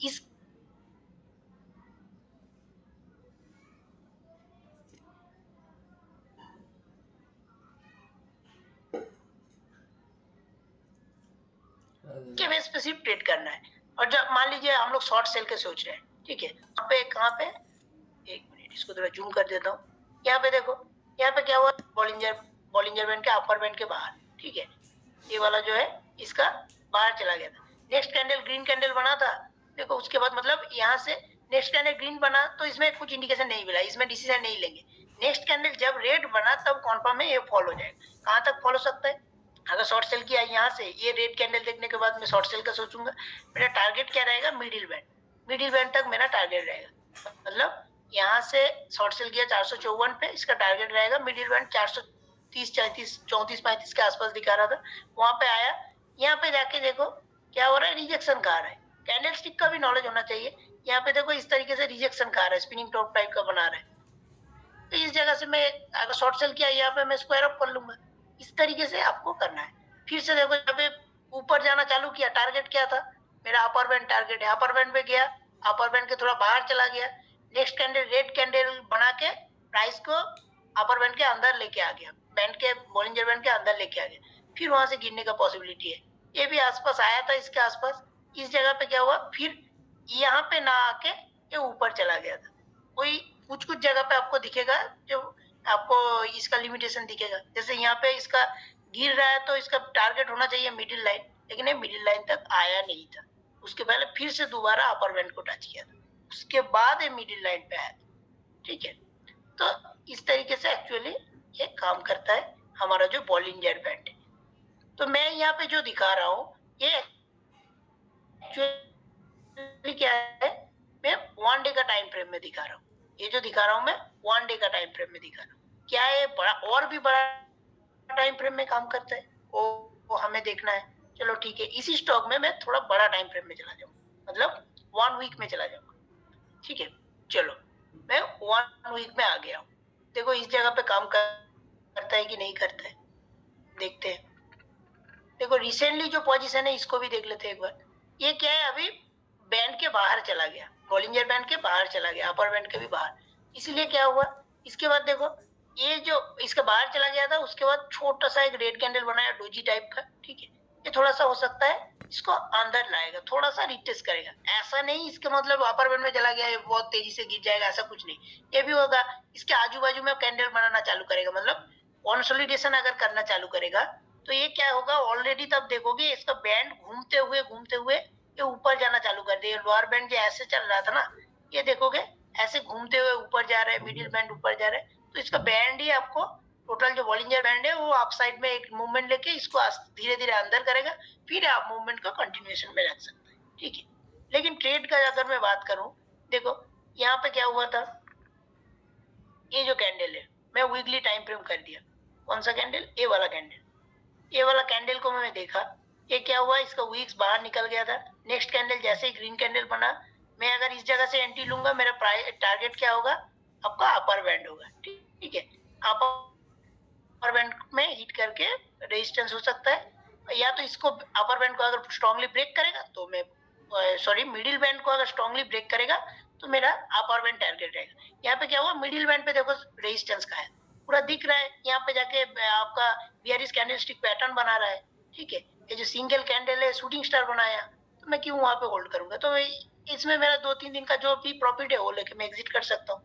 इस के बेस पे सिर्फ ट्रेड करना है। और जब मान लीजिए हम लोग शॉर्ट सेल के सोच रहे हैं, ठीक है, यहाँ पे कहाँ पे, एक मिनट इसको थोड़ा जूम कर देता हूँ। यहाँ पे देखो, यहाँ पे क्या हुआ, बॉलिंजर बैंड के अपर बैंड के बाहर, ठीक है, ये वाला जो है इसका बाहर चला गया था। नेक्स्ट कैंडल ग्रीन कैंडल बना था, देखो उसके बाद मतलब यहाँ से नेक्स्ट कैंडल ग्रीन बना, तो इसमें कुछ इंडिकेशन नहीं मिला, इसमें डिसीजन नहीं लेंगे। नेक्स्ट कैंडल जब रेड बना तब कॉन्फर्म है ये फॉलो हो जाएगा। कहाँ तक फॉलो सकता है? अगर शॉर्ट सेल किया यहाँ से, ये रेड कैंडल देखने के बाद मैं शॉर्ट सेल का सोचूंगा, मेरा टारगेट क्या रहेगा? मिडिल बैंड, मिडिल बैंड तक मेरा टारगेट रहेगा। मतलब यहाँ से शॉर्ट सेल किया 454 पे, इसका टारगेट रहेगा मिडिल बैंड 430, 34, 34, 35 के आसपास दिखा रहा था, वहां पे आया। यहाँ पे जाके देखो क्या हो रहा है, रिजेक्शन खा रहा है। कैंडल स्टिक का भी नॉलेज होना चाहिए। यहाँ पे देखो इस तरीके से रिजेक्शन खा रहा है, स्पिनिंग टॉप टाइप का बना रहा है। तो इस जगह से मैं अगर शॉर्ट सेल किया, यहाँ पे मैं स्क्वायर अप कर लूंगा। इस तरीके से आपको करना है। फिर से देखो यहाँ पे ऊपर जाना चालू किया, टारगेट क्या था मेरा? अपर बैंड टारगेट है, अपर बैंड पे गया, अपर बैंड के थोड़ा बाहर चला गया, नेक्स्ट कैंडल रेड कैंडल बना के प्राइस को अपर बैंड के अंदर लेके आ गया, बैंड के बॉलिंजर बैंड के अंदर लेके आ गया, फिर वहां से गिरने का पॉसिबिलिटी है। ये भी आसपास आया था, इसके आसपास। इस जगह पे क्या हुआ, फिर यहाँ पे ना आके ये ऊपर चला गया था। कोई कुछ कुछ जगह पे आपको दिखेगा जो आपको इसका लिमिटेशन दिखेगा, जैसे यहाँ पे इसका गिर रहा है तो इसका टारगेट होना चाहिए मिडिल लाइन, लेकिन ये मिडिल लाइन तक आया नहीं था। उसके पहले फिर से दोबारा अपर बैंड को टच किया था, उसके बाद ये मिडिल लाइन पे आया था, ठीक है। तो इस तरीके से एक्चुअली ये काम करता है हमारा जो बॉलिंजर बैंड है। तो मैं यहाँ पे जो दिखा रहा हूँ ये एक्चुअली क्या है, मैं 1 डे का टाइम फ्रेम में दिखा रहा हूँ। ये जो दिखा रहा हूँ मैं 1 डे का टाइम फ्रेम में दिखा रहा हूँ। क्या है बड़ा और भी बड़ा टाइम फ्रेम में काम करता है, वो हमें देखना है। चलो ठीक है, इसी स्टॉक में मैं थोड़ा बड़ा टाइम फ्रेम में चला जाऊंगा, मतलब 1 वीक में चला जाऊंगा, ठीक है। चलो मैं 1 वीक में आ गया हूँ। देखो इस जगह पे काम करता है कि नहीं करता है, देखते हैं। देखो रिसेंटली जो पोजीशन है इसको भी देख लेते हैं एक बार। ये क्या है, अभी बैंड के बाहर चला गया, बॉलिंजर बैंड के बाहर चला गया, अपर बैंड के भी बाहर। इसलिए क्या हुआ, इसके बाद देखो ये जो इसके बाहर चला गया था, उसके बाद छोटा सा एक रेड कैंडल बनाया डोजी टाइप का, ठीक है। ये थोड़ा सा हो सकता है इसको अंदर लाएगा, थोड़ा सा रिटेस्ट करेगा। ऐसा नहीं इसका मतलब अपर बैंड में चला गया है बहुत तेजी से गिर जाएगा, ऐसा कुछ नहीं। ये भी होगा इसके आजू बाजू में कैंडल बनाना चालू करेगा, मतलब कंसोलिडेशन अगर करना चालू करेगा, तो ये क्या होगा, ऑलरेडी तब देखोगे इसका बैंड घूमते हुए ये ऊपर जाना चालू कर देगा। लोअर बैंड जो ऐसे चल रहा था ना, ये देखोगे ऐसे घूमते हुए ऊपर जा रहा है, मिडिल बैंड ऊपर जा रहा है। तो इसका बैंड ही आपको टोटल जो बॉलिंजर बैंड है वो आप साइड में एक मूवमेंट लेके इसको धीरे धीरे अंदर करेगा, फिर आप मूवमेंट को कंटिन्यूएशन में रख सकते हैं, ठीक है। लेकिन ट्रेड का अगर मैं बात करूं, देखो यहाँ पे क्या हुआ था, ये जो कैंडल है मैं वीकली टाइम फ्रेम कर दिया। कौन सा कैंडल? ये वाला कैंडल। ये वाला कैंडल को मैं देखा, ये क्या हुआ, इसका वीक्स बाहर निकल गया था। नेक्स्ट कैंडल जैसे ही ग्रीन कैंडल बना, मैं अगर इस जगह से एंट्री लूंगा, मेरा टारगेट क्या होगा, आपका अपर बैंड होगा, ठीक है। अपर बैंड में हिट करके रेजिस्टेंस हो सकता है, या तो इसको अपर बैंड को अगर स्ट्रांगली ब्रेक करेगा तो मैं मिडिल बैंड को अगर स्ट्रांगली ब्रेक करेगा तो मेरा अपर बैंड टारगेट रहेगा। यहाँ पे क्या हुआ, मिडिल बैंड पे देखो रेजिस्टेंस का है, पूरा दिख रहा है। यहाँ पे जाके आपका बियरिश कैंडलस्टिक पैटर्न बना रहा है, ठीक है। ये जो सिंगल कैंडल है शूटिंग स्टार बनाया, तो मैं क्यों वहां पे होल्ड करूंगा। तो इसमें मेरा 2-3 दिन का जो भी प्रॉफिट है वो लेके मैं एग्जिट कर सकता हूँ।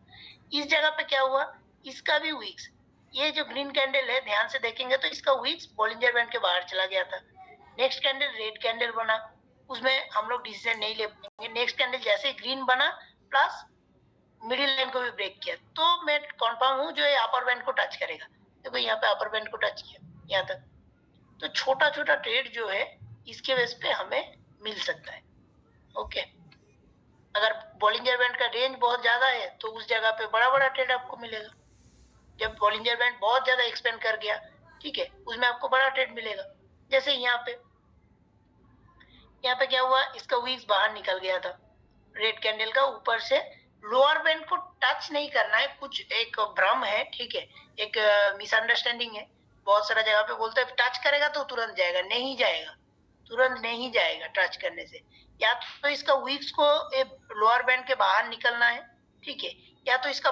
इस जगह पे क्या हुआ, इसका भी वीक्स, ये जो ग्रीन कैंडल है ध्यान से देखेंगे तो इसका वीक्स बॉलिंजर बैंड के बाहर चला गया था। नेक्स्ट कैंडल रेड कैंडल बना, उसमें हम लोग डिसीजन नहीं ले पाएंगे। नेक्स्ट कैंडल जैसे ग्रीन बना प्लस मिडिल लाइन को भी ब्रेक किया, तो मैं कन्फर्म हूँ जो ये अपर बैंड को टच करेगा। देखो यहाँ पे अपर बैंड को टच किया यहाँ तक, तो छोटा छोटा ट्रेड जो है इसके बेस पे हमें मिल सकता है। ओके, अगर बॉलिंजर बैंड का रेंज बहुत ज्यादा है तो उस जगह पे बड़ा बड़ा ट्रेड आपको मिलेगा। जब बॉलिंजर बैंड बहुत ज्यादा एक्सपेंड कर गया, ठीक है, उसमें आपको बड़ा ट्रेड मिलेगा। जैसे यहाँ पे क्या हुआ, इसका वीक्स बाहर निकल गया था रेड कैंडल का, ऊपर से लोअर बैंड को टच नहीं करना है, कुछ एक भ्रम है, ठीक है, एक मिसअंडरस्टैंडिंग है। बहुत सारा जगह पे बोलते हैं टच करेगा तो तुरंत जाएगा, नहीं जाएगा, तुरंत नहीं जाएगा टच करने से। या तो इसका वीक्स को लोअर बैंड के बाहर निकलना है, ठीक है, या तो इसका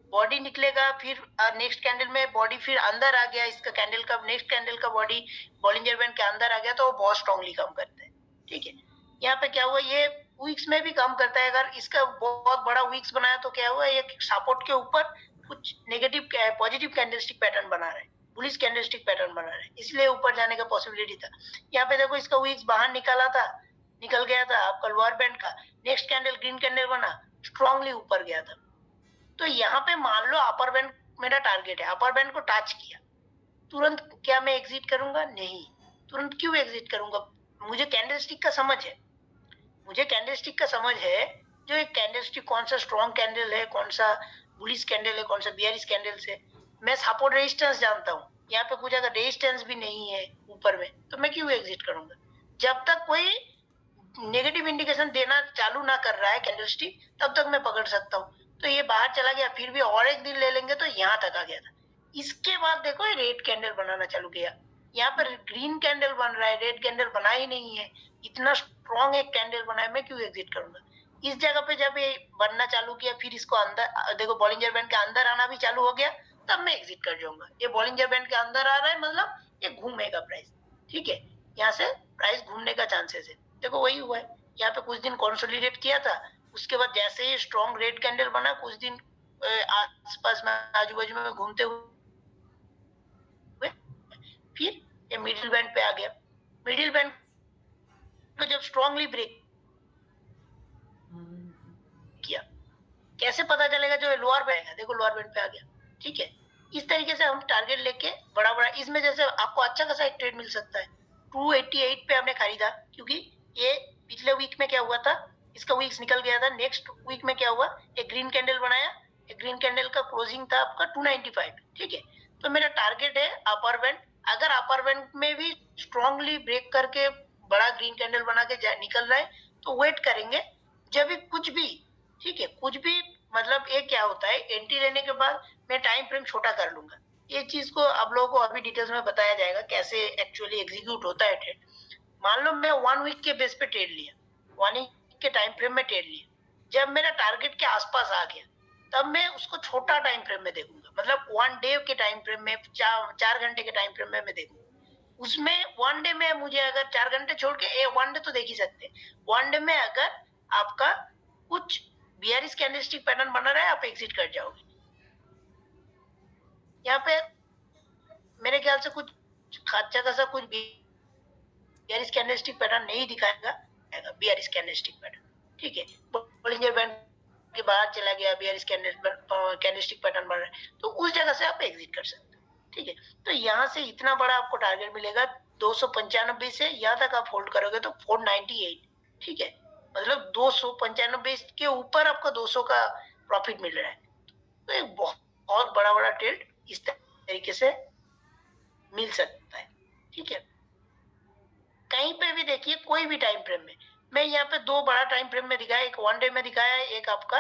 बॉडी निकलेगा, फिर नेक्स्ट कैंडल में बॉडी फिर अंदर आ गया, इसका कैंडल का नेक्स्ट कैंडल का बॉडी बॉलिंजर बैंड के अंदर आ गया तो वो बहुत स्ट्रांगली कम करता है, ठीक है। यहाँ पे क्या हुआ, ये वीक्स में भी कम करता है। अगर इसका बहुत बड़ा वीक्स बनाया तो क्या हुआ, ये सपोर्ट के ऊपर कुछ नेगेटिव पॉजिटिव कैंडलस्टिक पैटर्न बना रहे हैं, बुलिश कैंडलस्टिक पैटर्न बना रहे हैं, इसलिए ऊपर जाने का पॉसिबिलिटी था। यहाँ पे देखो इसका वीक्स बाहर निकल गया था आपका लोअर बैंड का, नेक्स्ट कैंडल ग्रीन कैंडल बना, स्ट्रांगली ऊपर गया था। तो यहाँ पे मान लो अपर बैंड मेरा टारगेट है, अपर बैंड को टच किया, तुरंत क्या मैं एग्जिट करूंगा? नहीं। तुरंत क्यों एग्जिट करूंगा? मुझे कैंडलस्टिक का समझ है, जो एक कैंडलस्टिक कौन सा स्ट्रॉन्ग कैंडल है, कौन सा बुलिश कैंडल है, कौन सा बियरिश कैंडल है, मैं सपोर्ट रेजिस्टेंस जानता हूँ। यहाँ पे कुछ अगर रेजिस्टेंस भी नहीं है ऊपर में तो मैं क्यों एग्जिट करूंगा? जब तक कोई नेगेटिव इंडिकेशन देना चालू ना कर रहा है कैंडलस्टिक, तब तक मैं पकड़ सकता हूँ। तो ये बाहर चला गया, फिर भी और एक दिन ले लेंगे तो यहाँ तक आ गया था। इसके बाद देखो ये रेड कैंडल बनाना चालू किया, यहाँ पर ग्रीन कैंडल बन रहा है, रेड कैंडल बना ही नहीं है। इतना स्ट्रॉन्ग एक कैंडल बना है, मैं क्यों एग्जिट करूंगा? इस जगह पे जब ये बनना चालू किया, फिर इसको अंदर देखो बॉलिंजर बैंड के अंदर आना भी चालू हो गया, तब मैं एग्जिट कर जाऊंगा। ये बॉलिंजर बैंड के अंदर आ रहा है मतलब ये घूमेगा प्राइस, ठीक है, यहाँ से प्राइस घूमने का चांसेस है। देखो वही हुआ है, यहाँ पे कुछ दिन कंसोलिडेट किया था, उसके बाद जैसे ही स्ट्रॉन्ग रेड कैंडल बना, कुछ दिन आसपास में आजू बाजू में घूमते हुए फिर ये मिडिल बैंड पे आ गया। मिडिल बैंड को जब स्ट्रॉन्गली ब्रेक किया, कैसे पता चलेगा जो लोअर बैंड है? देखो लोअर बैंड पे आ गया, ठीक है। इस तरीके से हम टारगेट लेके बड़ा बड़ा, इसमें जैसे आपको अच्छा खासा एक ट्रेड मिल सकता है। 288 पे हमने खरीदा, क्योंकि ये पिछले वीक में क्या हुआ था, इसका वीक्स निकल गया था। नेक्स्ट वीक में क्या हुआ, एक ग्रीन कैंडल बनाया, एक ग्रीन कैंडल का क्लोजिंग था आपका 295, ठीक है। तो मेरा टारगेट है अपर बैंड, अगर अपर बैंड में भी स्ट्रॉन्गली ब्रेक करके बड़ा ग्रीन कैंडल बना के निकल रहा है तो वेट करेंगे। जब भी कुछ भी, ठीक है, कुछ भी मतलब ये क्या होता है, एंट्री लेने के बाद मैं टाइम फ्रेम छोटा कर लूंगा। ये चीज को आप लोगों को अभी डिटेल्स में बताया जाएगा कैसे एक्चुअली एग्जीक्यूट होता है ट्रेड। मान लो मैं 1 वीक के बेस पे ट्रेड लिया, 1 वीक के टाइम फ्रेम में ट्रेड लिया, जब मेरा टारगेट के आसपास आ गया तब मैं उसको छोटा टाइम फ्रेम में देखूंगा, मतलब 1 डे के टाइम फ्रेम में, 4 घंटे के टाइम फ्रेम में मैं देखूंगा। उसमें 1 डे में मुझे अगर 4 घंटे छोड़ के 1 डे तो देख ही सकते, 1 डे में अगर आपका कुछ बियरिश कैंडलस्टिक पैटर्न बना रहा है, आप एग्जिट कर जाओगे। यहाँ पे मेरे ख्याल से कुछ अच्छा खासा कुछ बियरिश कैंडलस्टिक पैटर्न नहीं दिखाएगा, बियरिश कैंडलस्टिक पैटर्न, ठीक है। बॉलिंजर बैंड के बाहर चला गया, बियरिश कैंडलस्टिक पैटर्न बन रहा है, तो उस जगह से आप एग्जिट कर सकते हैं, ठीक है। तो यहाँ से इतना बड़ा आपको टारगेट मिलेगा, 295 से यहाँ तक आप होल्ड करोगे तो 498, ठीक है, मतलब 295 के ऊपर आपको 200 का प्रॉफिट मिल रहा है। तो एक बहुत बड़ा ट्रेड इस तरीके से मिल सकता है, ठीक है। कहीं पे भी देखिए, कोई भी टाइम फ्रेम में, मैं यहाँ पे 2 बड़ा टाइम फ्रेम में दिखाया, एक 1 डे में दिखाया है, एक आपका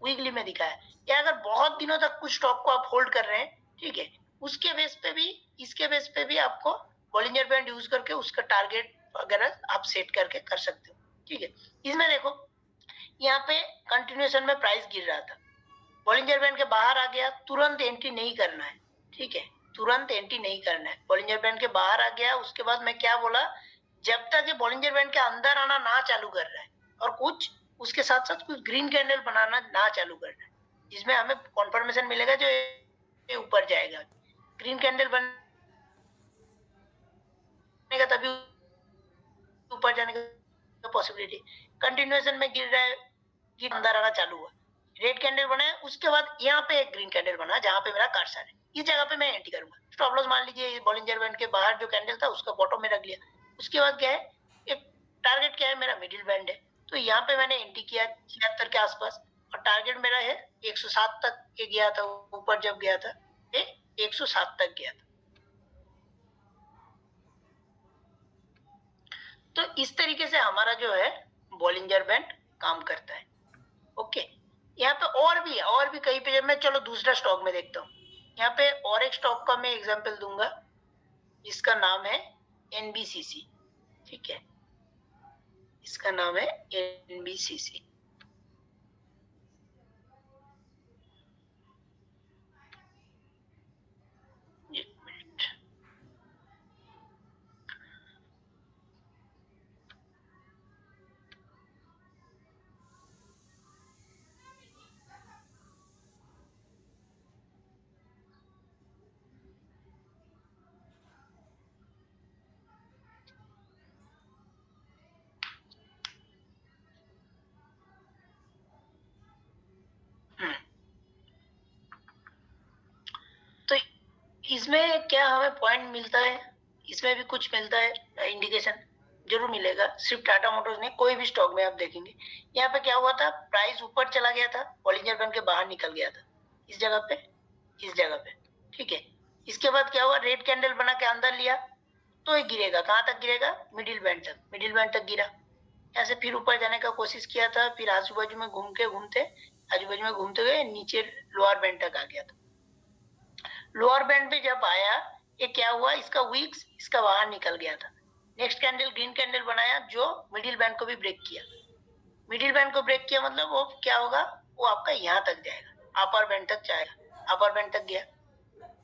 वीकली में दिखाया। या अगर बहुत दिनों तक कुछ स्टॉक को आप होल्ड कर रहे हैं, ठीक है, उसके बेस पे भी, इसके बेस पे भी आपको बॉलिंजर बैंड यूज करके उसका टारगेट वगैरह आप सेट करके कर सकते हो, ठीक है। इसमें देखो यहाँ पे कंटिन्यूएशन में प्राइस गिर रहा था, बॉलिंजर बैंड के बाहर आ गया, तुरंत एंट्री नहीं करना है, ठीक है, तुरंत एंट्री नहीं करना है। बॉलिंजर बैंड के बाहर आ गया, उसके बाद मैं क्या बोला, जब तक ये बॉलिंजर बैंड के अंदर आना ना चालू कर रहा है और कुछ उसके साथ साथ कुछ ग्रीन कैंडल बनाना ना चालू करना है, जिसमें हमें कॉन्फर्मेशन मिलेगा जो ये ऊपर जाएगा। ग्रीन कैंडल बनेगा तभी ऊपर जाने का पॉसिबिलिटी। कंटिन्यूएशन में गिर रहा है, गिर अंदर आना चालू हुआ, रेड कैंडल बना है, उसके बाद यहाँ पे एक ग्रीन कैंडल बना जहाँ पे मेरा कर्सर है, इस जगह पे मैं एंट्री करूंगा। स्टॉप लॉस मान लीजिए बॉलिंजर बैंड के बाहर जो कैंडल था उसका बॉटम में रख लिया। उसके बाद क्या है, एक टारगेट क्या है, मेरा मिडिल बैंड है, तो यहाँ पे मैंने एंट्री किया 76 के आसपास, और टारगेट मेरा है 107 तक के गया था, ऊपर जब गया था ये 107 तक गया था। तो इस तरीके से हमारा जो है बॉलिंजर बैंड काम करता है। ओके, यहाँ पे और भी कई पे, मैं चलो दूसरा स्टॉक में देखता हूँ। यहाँ पे और एक स्टॉक का मैं एग्जांपल दूंगा, इसका नाम है एनबीसीसी। ठीक है, इसका नाम है एनबीसीसी। एक मिनट, तो इसमें क्या हमें पॉइंट मिलता है, इसमें भी कुछ मिलता है, इंडिकेशन जरूर मिलेगा। सिर्फ टाटा मोटर्स नहीं, कोई भी स्टॉक में आप देखेंगे। यहाँ पे क्या हुआ था, प्राइस ऊपर चला गया था, बॉलिंजर बैंड के बाहर निकल गया था, इस जगह पे, इस जगह पे। ठीक है, इसके बाद क्या हुआ, रेड कैंडल बना के अंदर लिया, तो ये गिरेगा, कहाँ तक गिरेगा, मिडिल बैंड तक, मिडिल बैंड तक गिरा। यहाँ से फिर ऊपर जाने का कोशिश किया था, फिर आजू बाजू में घूमते हुए नीचे लोअर बैंड तक आ गया था। लोअर बैंड पे जब आया, ये क्या हुआ, इसका वीक्स इसका बाहर निकल गया था। नेक्स्ट कैंडल ग्रीन कैंडल बनाया जो मिडिल बैंड को भी ब्रेक किया। मिडिल बैंड को ब्रेक किया मतलब वो क्या होगा, वो आपका यहाँ तक जाएगा, अपर बैंड तक जाएगा, अपर बैंड तक गया।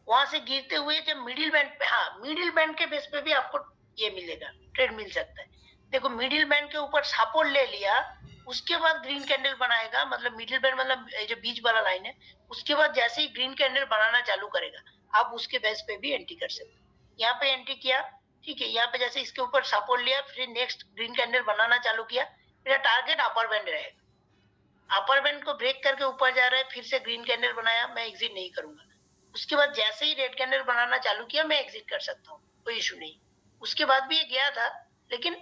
वहां से गिरते हुए जब मिडिल बैंड पे, हाँ मिडिल बैंड के बेस पे भी आपको ये मिलेगा, ट्रेड मिल सकता है। देखो मिडिल बैंड के ऊपर सपोर्ट ले लिया, उसके बाद ग्रीन कैंडल बनाएगा, मतलब मिडिल बैंड मतलब जो बीच वाला लाइन है, उसके बाद जैसे ही ग्रीन कैंडल बनाना चालू करेगा, आप उसके बेस पे भी एंट्री कर सकते हो। यहाँ पे एंट्री किया, ठीक है, यहाँ पे जैसे इसके ऊपर सपोर्ट लिया, फिर नेक्स्ट ग्रीन कैंडल बनाना चालू किया, मेरा टारगेट अपर बैंड रहेगा। अपर बैंड को ब्रेक करके ऊपर जा रहा है, फिर से ग्रीन कैंडल बनाया, मैं एग्जिट नहीं करूंगा। उसके बाद जैसे ही रेड कैंडल बनाना चालू किया, मैं एग्जिट कर सकता हूँ, कोई इशू नहीं। उसके बाद भी ये गया था, लेकिन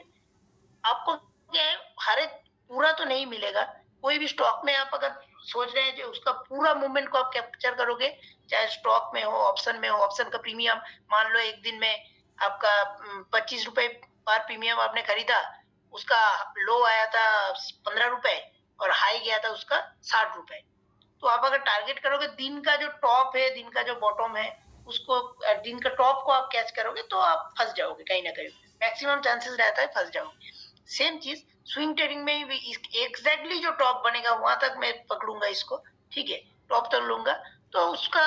आपको क्या है, हर एक पूरा तो नहीं मिलेगा। कोई भी स्टॉक में आप अगर सोच रहे हैं कि उसका पूरा मूवमेंट को आप कैप्चर करोगे, चाहे स्टॉक में हो, ऑप्शन में हो, ऑप्शन का प्रीमियम मान लो एक दिन में आपका 25 रुपए पर प्रीमियम आपने खरीदा, उसका लो आया था 15 रुपए और हाई गया था उसका 60 रुपए। तो आप अगर टारगेट करोगे दिन का जो टॉप है, दिन का जो बॉटम है, उसको दिन का टॉप को आप कैच करोगे, तो आप फंस जाओगे कहीं ना कहीं, मैक्सिमम चांसेस रहता है फंस जाओगे। सेम चीज स्विंग ट्रेडिंग में भी एग्जैक्टली जो टॉप बनेगा वहां तक मैं पकड़ूंगा इसको, ठीक है, टॉप तक लूंगा, तो उसका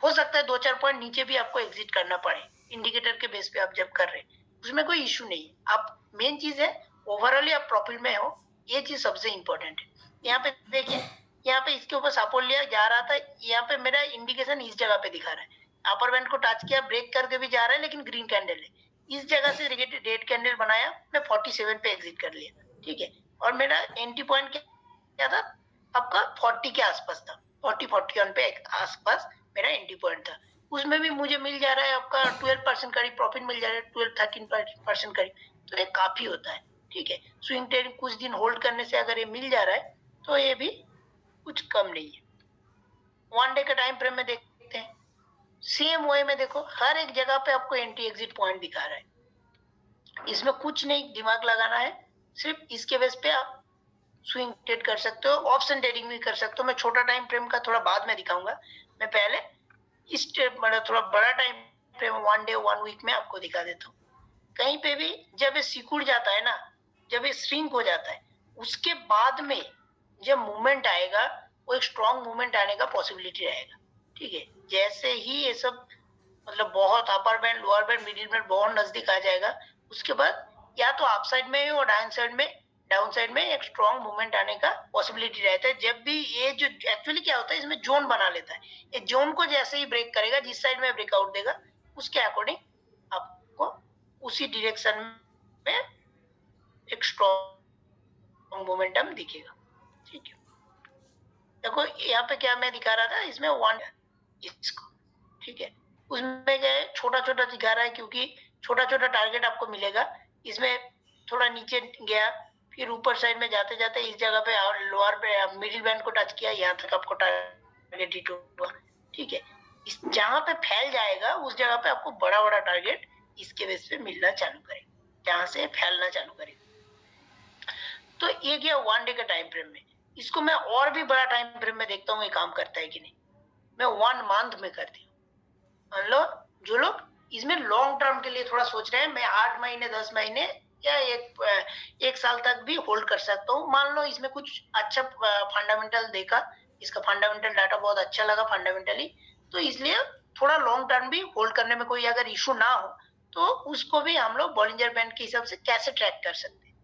हो सकता है 2-4 पॉइंट नीचे भी आपको एग्जिट करना पड़े, इंडिकेटर के बेस पे आप जब कर रहे हैं, उसमें कोई इशू नहीं है। आप मेन चीज है ओवरऑल आप प्रॉफिट में हो, ये चीज सबसे इंपॉर्टेंट है। यहाँ पे देखिए, यहाँ पे इसके ऊपर सपोर्ट लिया जा रहा था, यहाँ पे मेरा इंडिकेशन इस जगह पे दिखा रहा है, अपर बैंड को टच किया, ब्रेक करके भी जा रहा है, लेकिन ग्रीन कैंडल है, इस जगह से रेड कैंडल बनाया, मैं 47 पे एग्जिट कर लिया। ठीक है, और मेरा एंट्री पॉइंट क्या था, आपका 40 के आसपास था, 40-41 पे आसपास मेरा एंट्री पॉइंट था। उसमें भी मुझे मिल जा रहा है आपका 12% करीब प्रॉफिट मिल जा रहा है, 12-13% करीब, तो ये काफी होता है। ठीक है, स्विंग ट्रेडिंग कुछ दिन होल्ड करने से अगर ये मिल जा रहा है, तो ये भी कुछ कम नहीं है। 1 डे का टाइम फ्रेम में देखते हैं, सेम वे में देखो, हर एक जगह पे आपको एंट्री एग्जिट पॉइंट दिखा रहा है, इसमें कुछ नहीं दिमाग लगाना है, सिर्फ इसके बेस पे आप स्विंग ट्रेड कर सकते हो, ऑप्शन ट्रेडिंग भी कर सकते हो। मैं छोटा टाइम फ्रेम का थोड़ा बाद में दिखाऊंगा, मैं पहले इस मतलब थोड़ा बड़ा टाइम फ्रेम 1 डे 1 वीक में आपको दिखा देता हूँ। कहीं पे भी जब ये सिकुड़ जाता है ना, जब ये श्रिंक हो जाता है, उसके बाद में जब मूवमेंट आएगा, वो एक स्ट्रॉन्ग मूवमेंट आने का पॉसिबिलिटी रहेगा। ठीक है, जैसे ही ये सब मतलब बहुत upper band, lower band, middle band बहुत नजदीक आ जाएगा, उसके बाद या तो अप साइड में और डाउन साइड में डाउन साइड में एक स्ट्रॉन्ग मूवमेंट आने का पॉसिबिलिटी रहता है। जब भी ये जो एक्चुअली क्या होता है, इसमें जोन बना लेता है, ये जोन को जैसे ही ब्रेक करेगा, जिस साइड में ब्रेकआउट देगा उसके अकॉर्डिंग आपको उसी डायरेक्शन में एक स्ट्रॉन्ग मोमेंटम दिखेगा। ठीक है, देखो यहाँ पे क्या मैं दिखा रहा था, इसमें वन इसको, ठीक है, उसमें क्या है छोटा छोटा दिखा रहा है क्योंकि छोटा छोटा टारगेट आपको मिलेगा। इसमें थोड़ा नीचे गया, फिर ऊपर साइड में जाते जाते इस जगह पे लोअर पे मिडिल बैंड को टच किया, यहाँ तक आपको टारगेट हिट हुआ। ठीक है, इस जहां पे फैल जाएगा उस जगह पे आपको बड़ा बड़ा टारगेट इसके बेस पे मिलना चालू करेगा, जहां से फैलना चालू करेगा। तो ये गया वन डे का टाइम फ्रेम में। इसको मैं और भी बड़ा टाइम फ्रेम में देखता हूँ ये काम करता है कि नहीं। मैं 1 मंथ में करती हूँ। मान लो जो लोग इसमें लॉन्ग टर्म के लिए थोड़ा सोच रहे हैं, मैं 8 महीने 10 महीने या एक साल तक भी होल्ड कर सकता हूँ। मान लो इसमें कुछ अच्छा फंडामेंटल देखा, इसका फंडामेंटल डाटा बहुत अच्छा लगा फंडामेंटली, तो इसलिए थोड़ा लॉन्ग टर्म भी होल्ड करने में कोई अगर इशू ना हो तो उसको भी हम लोग बॉलिंजर बैंड के हिसाब से कैसे ट्रैक कर सकते हैं।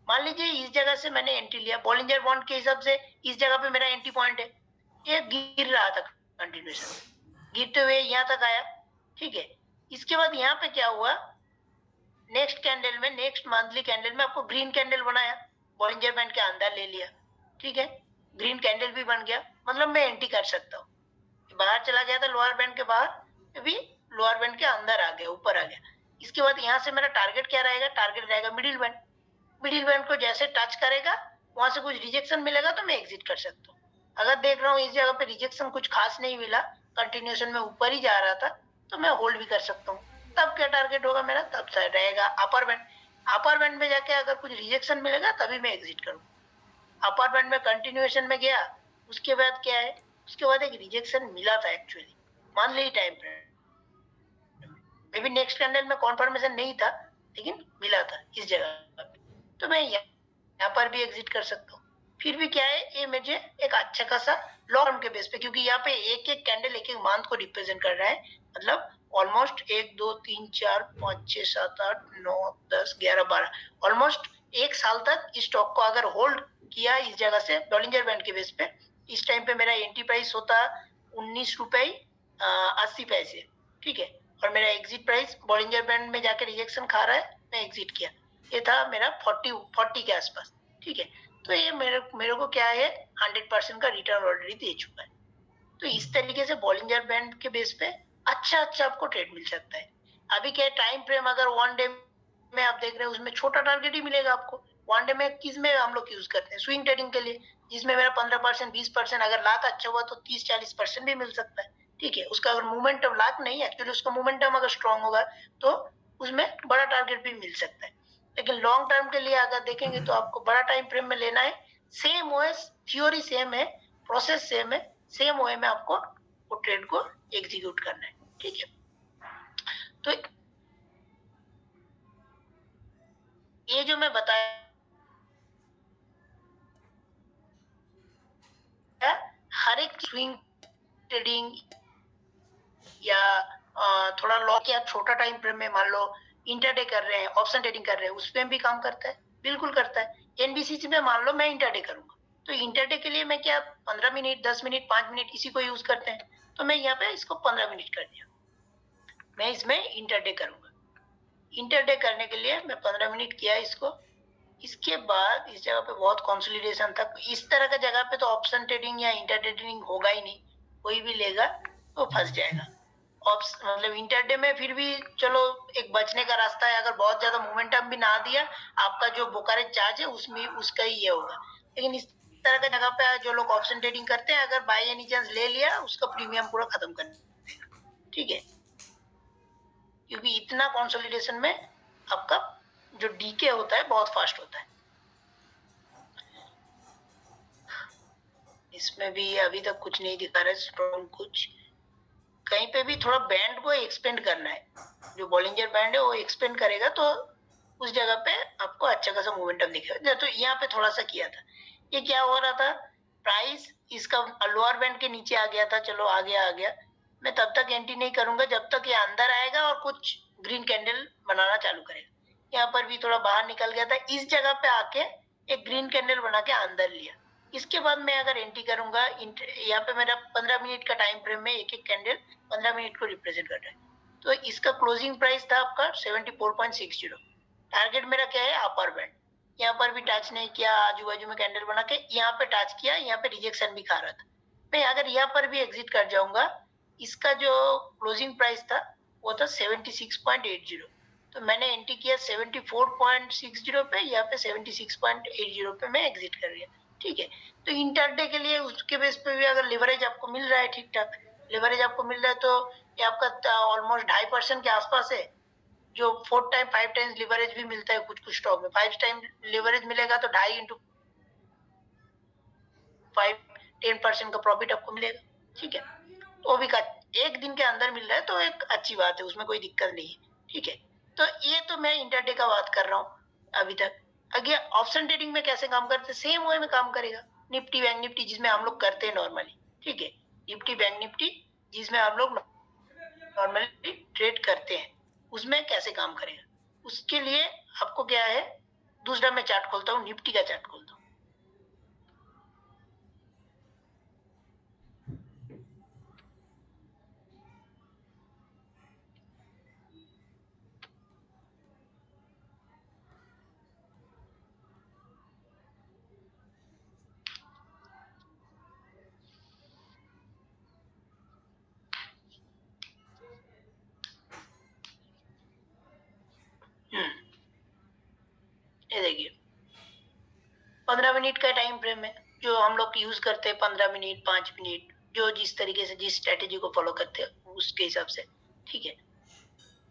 मान लीजिए इस जगह से मैंने एंट्री लिया, बॉलिंजर बॉन्ड के हिसाब से इस जगह पे मेरा एंट्री पॉइंट है, ये गिर रहा था कंटिन्यूएशन, गिरते हुए यहाँ तक आया। ठीक है, इसके बाद यहाँ पे क्या हुआ, नेक्स्ट कैंडल में, नेक्स्ट मंथली कैंडल में आपको ग्रीन कैंडल बनाया, बॉलिंजर बैंड के अंदर ले लिया। ठीक है, ग्रीन कैंडल भी बन गया, मतलब मैं एंट्री कर सकता हूँ। बाहर चला गया था लोअर बैंड के बाहर, अभी लोअर बैंड के अंदर आ गया, ऊपर आ गया। इसके बाद यहाँ से मेरा टारगेट क्या रहेगा, टारगेट रहेगा मिडिल बैंड। मिडिल बैंड को जैसे टच करेगा वहां से कुछ रिजेक्शन मिलेगा तो मैं एग्जिट कर सकता हूँ। अगर देख रहा हूँ इस जगह पे रिजेक्शन कुछ खास नहीं मिला, कंटिन्यूएशन में ऊपर ही जा रहा था, तो मैं होल्ड भी कर सकता हूँ। तब क्या टारगेट होगा मेरा, तब रहेगा अपर बैंड। अपर बैंड में जाके अगर कुछ रिजेक्शन मिलेगा तभी मैं एग्जिट करूँ। अपर बैंड में कंटिन्यूएशन में गया, उसके बाद क्या है, उसके बाद एक रिजेक्शन मिला था actually monthly time frame, may be next candle में कॉन्फर्मेशन नहीं था लेकिन मिला था इस जगह, तो मैं यहाँ पर भी एग्जिट कर सकता हूँ। फिर भी क्या है, ये मुझे एक अच्छा खासा लॉन्ग टर्म के बेस पे, क्योंकि यहाँ पे एक एक कैंडल एक एक मंथ को रिप्रेजेंट कर रहा है, मतलब ऑलमोस्ट 1 2 3 4 5 6 7 8 9 10 11 12 ऑलमोस्ट एक साल तक इस स्टॉक को अगर होल्ड किया इस जगह से बॉलिंजर बैंड के बेस पे, इस टाइम पे मेरा एंट्री प्राइस होता 19 रुपए 80 पैसे। ठीक है, और मेरा एग्जिट प्राइस बॉलिंजर बैंड में जाके रिजेक्शन खा रहा है, मैं एग्जिट किया, ये था मेरा 40 के आसपास। ठीक है, तो ये मेरे को क्या है 100% का रिटर्न ऑलरेडी दे चुका है। तो इस तरीके से बॉलिंजर बैंड के बेस पे अच्छा आपको ट्रेड मिल सकता है। अभी क्या टाइम फ्रेम अगर 1 डे में आप देख रहे हैं उसमें छोटा टारगेट ही मिलेगा आपको। 1 डे में किस में हम लोग यूज करते हैं, स्विंग ट्रेडिंग के लिए, जिसमें मेरा 15% 20%, अगर लाख अच्छा हुआ तो 30-40% भी मिल सकता है। ठीक है, उसका अगर मोमेंटम लाख नहीं, एक्चुअली उसका मोमेंटम अगर स्ट्रॉन्ग होगा तो उसमें बड़ा टारगेट भी मिल सकता है। लेकिन लॉन्ग टर्म के लिए अगर देखेंगे तो आपको बड़ा टाइम फ्रेम में लेना है। सेम ओएस, थ्योरी सेम है, प्रोसेस सेम है, सेम वे में आपको वो ट्रेड को एग्जीक्यूट करना है। ठीक है, तो ये जो मैं बताया हर एक स्विंग ट्रेडिंग या थोड़ा लॉन्ग या छोटा टाइम फ्रेम में, मान लो इंटरडे कर रहे हैं, ऑप्शन ट्रेडिंग कर रहे हैं, उस पर भी काम करता है, बिल्कुल करता है। एनबीसीसी में मान लो मैं इंटरडे करूंगा, तो इंटरडे के लिए मैं क्या 15 मिनट 10 मिनट 5 मिनट इसी को यूज करते हैं, तो मैं यहाँ पे इसको 15 मिनट कर दिया, मैं इसमें इंटरडे करूंगा। इंटरडे करने के लिए मैं 15 मिनट किया इसको। इसके बाद इस जगह पे बहुत कंसोलिडेशन था, इस तरह का जगह पे तो ऑप्शन ट्रेडिंग या इंटरडे ट्रेडिंग होगा ही नहीं, कोई भी लेगा तो फंस जाएगा। मतलब इंटरडे में फिर भी चलो एक बचने का रास्ता है, अगर बहुत ज्यादा मोमेंटम भी ना दिया, आपका जो ब्रोकरेज चार्ज है उसमें उसका ही ये होगा। लेकिन इस तरह का जगह पे जो लोग ऑप्शन ट्रेडिंग करते हैं, अगर बाय एनी चांस ले लिया, उसका प्रीमियम पूरा खत्म कर देगा। ठीक है, क्योंकि इतना कंसोलिडेशन में आपका जो डीके होता है बहुत फास्ट होता है। इसमें भी अभी तक कुछ नहीं दिखा रहा है स्ट्रॉन्ग, कुछ कहीं पे भी थोड़ा बैंड को एक्सपेंड करना है, जो बॉलिंजर बैंड है वो एक्सपेंड करेगा तो उस जगह पे आपको अच्छा खासा मोमेंटम दिखेगा। तो यहाँ पे थोड़ा सा किया था, ये क्या हो रहा था, प्राइस इसका लोअर बैंड के नीचे आ गया था, चलो आ गया, मैं तब तक एंट्री नहीं करूंगा जब तक ये अंदर आएगा और कुछ ग्रीन कैंडल बनाना चालू करेगा। यहाँ पर भी थोड़ा बाहर निकल गया था, इस जगह पे आके एक ग्रीन कैंडल बना के अंदर लिया। इसके बाद मैं अगर एंट्री करूंगा, यहाँ पे मेरा 15 मिनट का टाइम फ्रेम में एक एक कैंडल 15 मिनट को रिप्रेजेंट कर रहा है। तो इसका क्लोजिंग प्राइस था आपका 74.60। टारगेट मेरा क्या है, अपर बैंड। यहाँ पर भी टच नहीं किया, आजू बाजू में कैंडल बना के यहाँ पे टच किया, यहाँ पे रिजेक्शन भी खा रहा था। मैं अगर यहाँ पर भी एग्जिट कर जाऊंगा, इसका जो क्लोजिंग प्राइस था वो था 76.80। तो मैंने एंट्री किया 74.60 पे, यहाँ पे 76.80 पे मैं एग्जिट कर गया। ठीक है, तो इंटरडे के लिए उसके बेस पे भी अगर लिवरेज आपको मिल रहा है, ठीक ठाक लिवरेज आपको मिल रहा है, तो ये आपका ऑलमोस्ट 2.5% के आसपास है। जो 4 टाइम 5 टाइम्स लिवरेज भी मिलता है कुछ कुछ स्टॉक में। 5 टाइम लिवरेज मिलेगा तो 2.5 into 5 10% का प्रॉफिट आपको मिलेगा। ठीक है, तो भी एक दिन के अंदर मिल रहा है तो एक अच्छी बात है, उसमें कोई दिक्कत नहीं है। ठीक है, तो ये तो मैं इंटरडे का बात कर रहा हूँ अभी तक। आगे ऑप्शन ट्रेडिंग में कैसे काम करते हैं, सेम वे में काम करेगा। निफ्टी बैंक निफ्टी जिसमें हम लोग करते हैं नॉर्मली, ठीक है, निफ्टी बैंक निफ्टी जिसमें हम लोग नॉर्मली ट्रेड करते हैं, उसमें कैसे काम करेगा। उसके लिए आपको क्या है, दूसरा मैं चार्ट खोलता हूँ, निफ्टी का चार्ट खोलता हूँ। ये देखिए 15 मिनट का टाइम फ्रेम है जो हम लोग यूज करते हैं, 15 मिनट 5 मिनट, जो जिस तरीके से जिस स्ट्रेटेजी को फॉलो करते हैं उसके हिसाब से। ठीक है,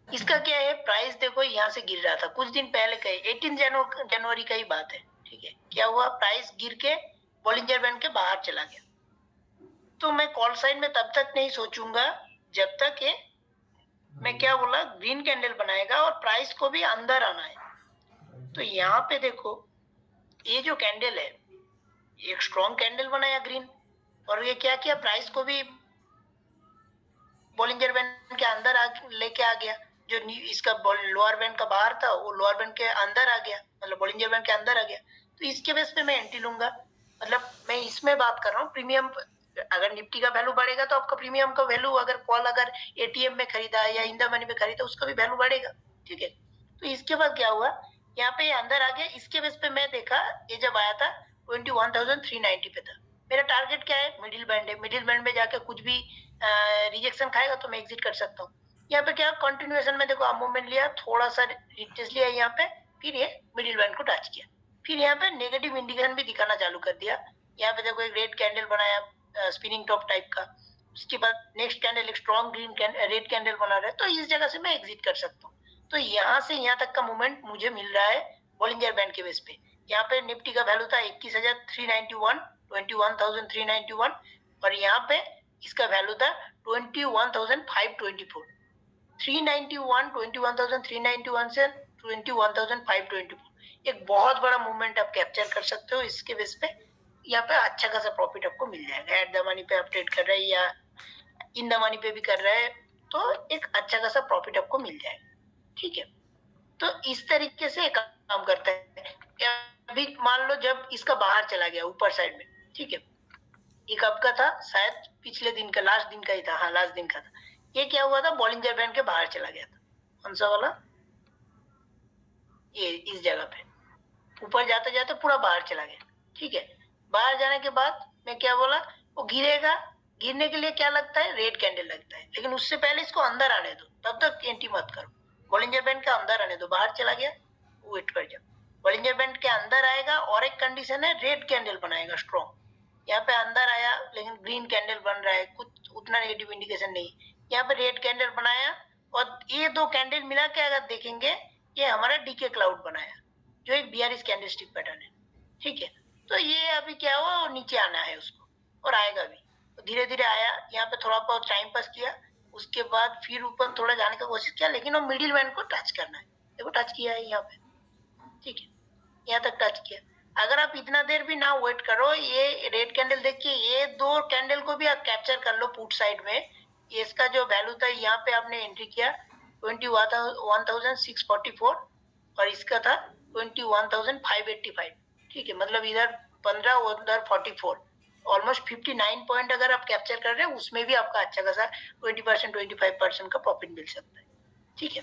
इसका क्या है, प्राइस देखो यहाँ से गिर रहा था कुछ दिन पहले का, 18 जनवरी का ही बात है। ठीक है, क्या हुआ, प्राइस गिर के बॉलिंजर बैंड के बाहर चला गया। तो मैं कॉल साइड में तब तक नहीं सोचूंगा जब तक ये, मैं क्या बोला, ग्रीन कैंडल बनाएगा और प्राइस को भी अंदर आना है। तो यहाँ पे देखो ये जो कैंडल है, एक स्ट्रॉन्ग कैंडल बनाया ग्रीन, और ये क्या किया, प्राइस को भी बॉलिंजर बैंड के अंदर लेके आ गया। जो इसका लोअर बैंड का बाहर था वो लोअर बैंड के अंदर आ गया, मतलब बॉलिंजर बैंड के अंदर आ गया। तो इसके बेस पे मैं एंट्री लूंगा। मतलब मैं इसमें बात कर रहा हूँ प्रीमियम। अगर निफ्टी का वैल्यू बढ़ेगा तो आपका प्रीमियम का वैल्यू, अगर कॉल अगर एटीएम में खरीदा या इन द मनी में खरीदा उसका भी वैल्यू बढ़ेगा। ठीक है, तो इसके बाद क्या हुआ, यहाँ पे अंदर आ गया। इसके बेस पे मैं देखा, ये जब आया था 21,390 पे था। मेरा टारगेट क्या है, मिडिल बैंड है, मिडिल बैंड में जाके कुछ भी रिजेक्शन खाएगा तो मैं एग्जिट कर सकता हूँ। यहाँ पे क्या कंटिन्यूएशन में देखो, आप मूवमेंट लिया, थोड़ा सा रिटेस्ट लिया यहाँ पे, फिर ये मिडिल बैंड को टच किया, फिर यहाँ पे नेगेटिव इंडिकेशन भी दिखाना चालू कर दिया। यहाँ पे देखो एक रेड कैंडल बनाया स्पिनिंग टॉप टाइप का, उसके बाद नेक्स्ट कैंडल एक स्ट्रॉन्ग ग्रीन रेड कैंडल बना रहा है, तो इस जगह से मैं एग्जिट कर सकता हूँ। तो यहाँ से यहाँ तक का मूवमेंट मुझे मिल रहा है बॉलिंजर बैंड के बेस पे। यहाँ पे निफ्टी का वैल्यू था 21,391, 21,391, और यहाँ पे इसका वैल्यू था 21,524। 391, 21,391 से 21,524, एक बहुत बड़ा मूवमेंट आप कैप्चर कर सकते हो। इसके बेस पे यहाँ पे अच्छा खासा प्रॉफिट आपको मिल जाएगा। एट द मनी पे आप ट्रेड कर रहे हैं या इन द मनी पे भी कर रहे हैं तो एक अच्छा खासा प्रॉफिट आपको मिल जाएगा। ठीक है, तो इस तरीके से काम करता है। अभी मान लो जब इसका बाहर चला गया ऊपर साइड में, ठीक है, ये कब का था, शायद पिछले दिन का, लास्ट दिन का ही था, हाँ लास्ट दिन का था। ये क्या हुआ था, बॉलिंजर बैंड के बाहर चला गया था। कौन सा वाला, ये इस जगह पे ऊपर जाते जाते पूरा बाहर चला गया। ठीक है, बाहर जाने के बाद मैं क्या बोला, वो गिरेगा, गिरने के लिए क्या लगता है, रेड कैंडल लगता है, लेकिन उससे पहले इसको अंदर आने दो, तब तक एंट्री मत करो। बॉलिंजर बैंड के अंदर आने दो, बाहर चला गया, वेट कर जाओ। बॉलिंजर बैंड के अंदर आएगा और एक कंडीशन है, रेड कैंडल बनाएगा स्ट्रॉन्ग। यहाँ पे अंदर आया लेकिन ग्रीन कैंडल बन रहा है, कुछ उतना नेगेटिव इंडिकेशन नहीं। यहाँ पे रेड कैंडल बनाया और ये दो कैंडल मिला के अगर देखेंगे, ये हमारा डीके क्लाउड बनाया जो एक बियरिश कैंडलस्टिक पैटर्न है। ठीक है, तो ये अभी क्या हुआ, नीचे आना है उसको और आएगा भी। तो धीरे धीरे आया, यहाँ पे थोड़ा बहुत टाइम पास किया, उसके बाद फिर ऊपर थोड़ा जाने का कोशिश किया, लेकिन वो मिडिल बैंड को टच करना है। देखो टच किया है यहाँ पे, ठीक है, यहाँ तक टच किया। अगर आप इतना देर भी ना वेट करो, ये रेड कैंडल देखिए, ये दो कैंडल को भी आप कैप्चर कर लो पुट साइड में। इसका जो वैल्यू था यहाँ पे आपने एंट्री किया 21,644 और इसका था 21,585। ठीक है, मतलब इधर 15 उधर 44, ऑलमोस्ट 59 पॉइंट अगर आप कैप्चर कर रहे हैं उसमें भी आपका अच्छा खासा 20% 25% का प्रॉफिट मिल सकता है। ठीक है,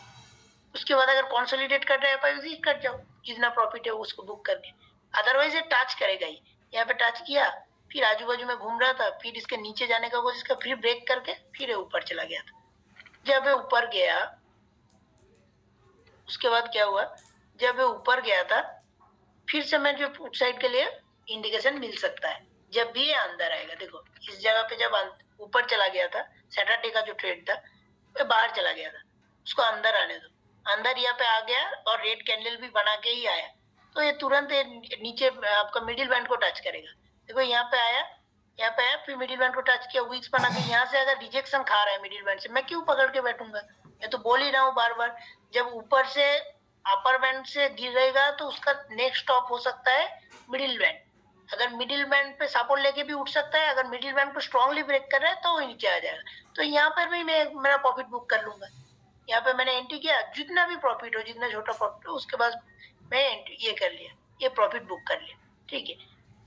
उसके बाद अगर कंसोलिडेट कर रहे हैं एफआईबी कट जाओ, जितना प्रॉफिट है उसको बुक करके, अदरवाइज ये टच करेगा ही। यहाँ पे टच किया, फिर आजू बाजू में घूम रहा था, फिर इसके नीचे जाने का कोशिश किया, फिर ब्रेक करके फिर ऊपर चला गया था। जब ये ऊपर गया, उसके बाद क्या हुआ, जब ये ऊपर गया था फिर से मैं जो पुट साइड के लिए इंडिकेशन मिल सकता है जब भी ये अंदर आएगा। देखो इस जगह पे जब ऊपर चला गया था, सैटरडे का जो ट्रेड था वो बाहर चला गया था, उसको अंदर आने दो, अंदर यहाँ पे आ गया और रेड कैंडल भी बना के ही आया, तो ये तुरंत नीचे आपका मिडिल बैंड को टच करेगा। देखो यहाँ पे आया, यहाँ पे आया, फिर मिडिल बैंड को टच किया, वीक्स बना के यहाँ से अगर रिजेक्शन खा रहा है मिडिल बैंड से, मैं क्यों पकड़ के बैठूंगा? मैं तो बोल ही रहा हूँ बार बार, जब ऊपर से अपर बैंड से गिरेगा तो उसका नेक्स्ट स्टॉप हो सकता है मिडिल बैंड। अगर मिडिल बैंड पे सपोर्ट लेके भी उठ सकता है, अगर मिडिल बैंड को स्ट्रांगली ब्रेक कर रहा है तो वो नीचे आ जाएगा। तो यहाँ पर भी मैं मेरा प्रॉफिट बुक कर लूंगा। यहाँ पे मैंने एंट्री किया, जितना भी प्रॉफिट हो, जितना छोटा प्रॉफिट हो, उसके बाद मैं एंट्री ये कर लिया, ये प्रॉफिट बुक कर लिया। ठीक है,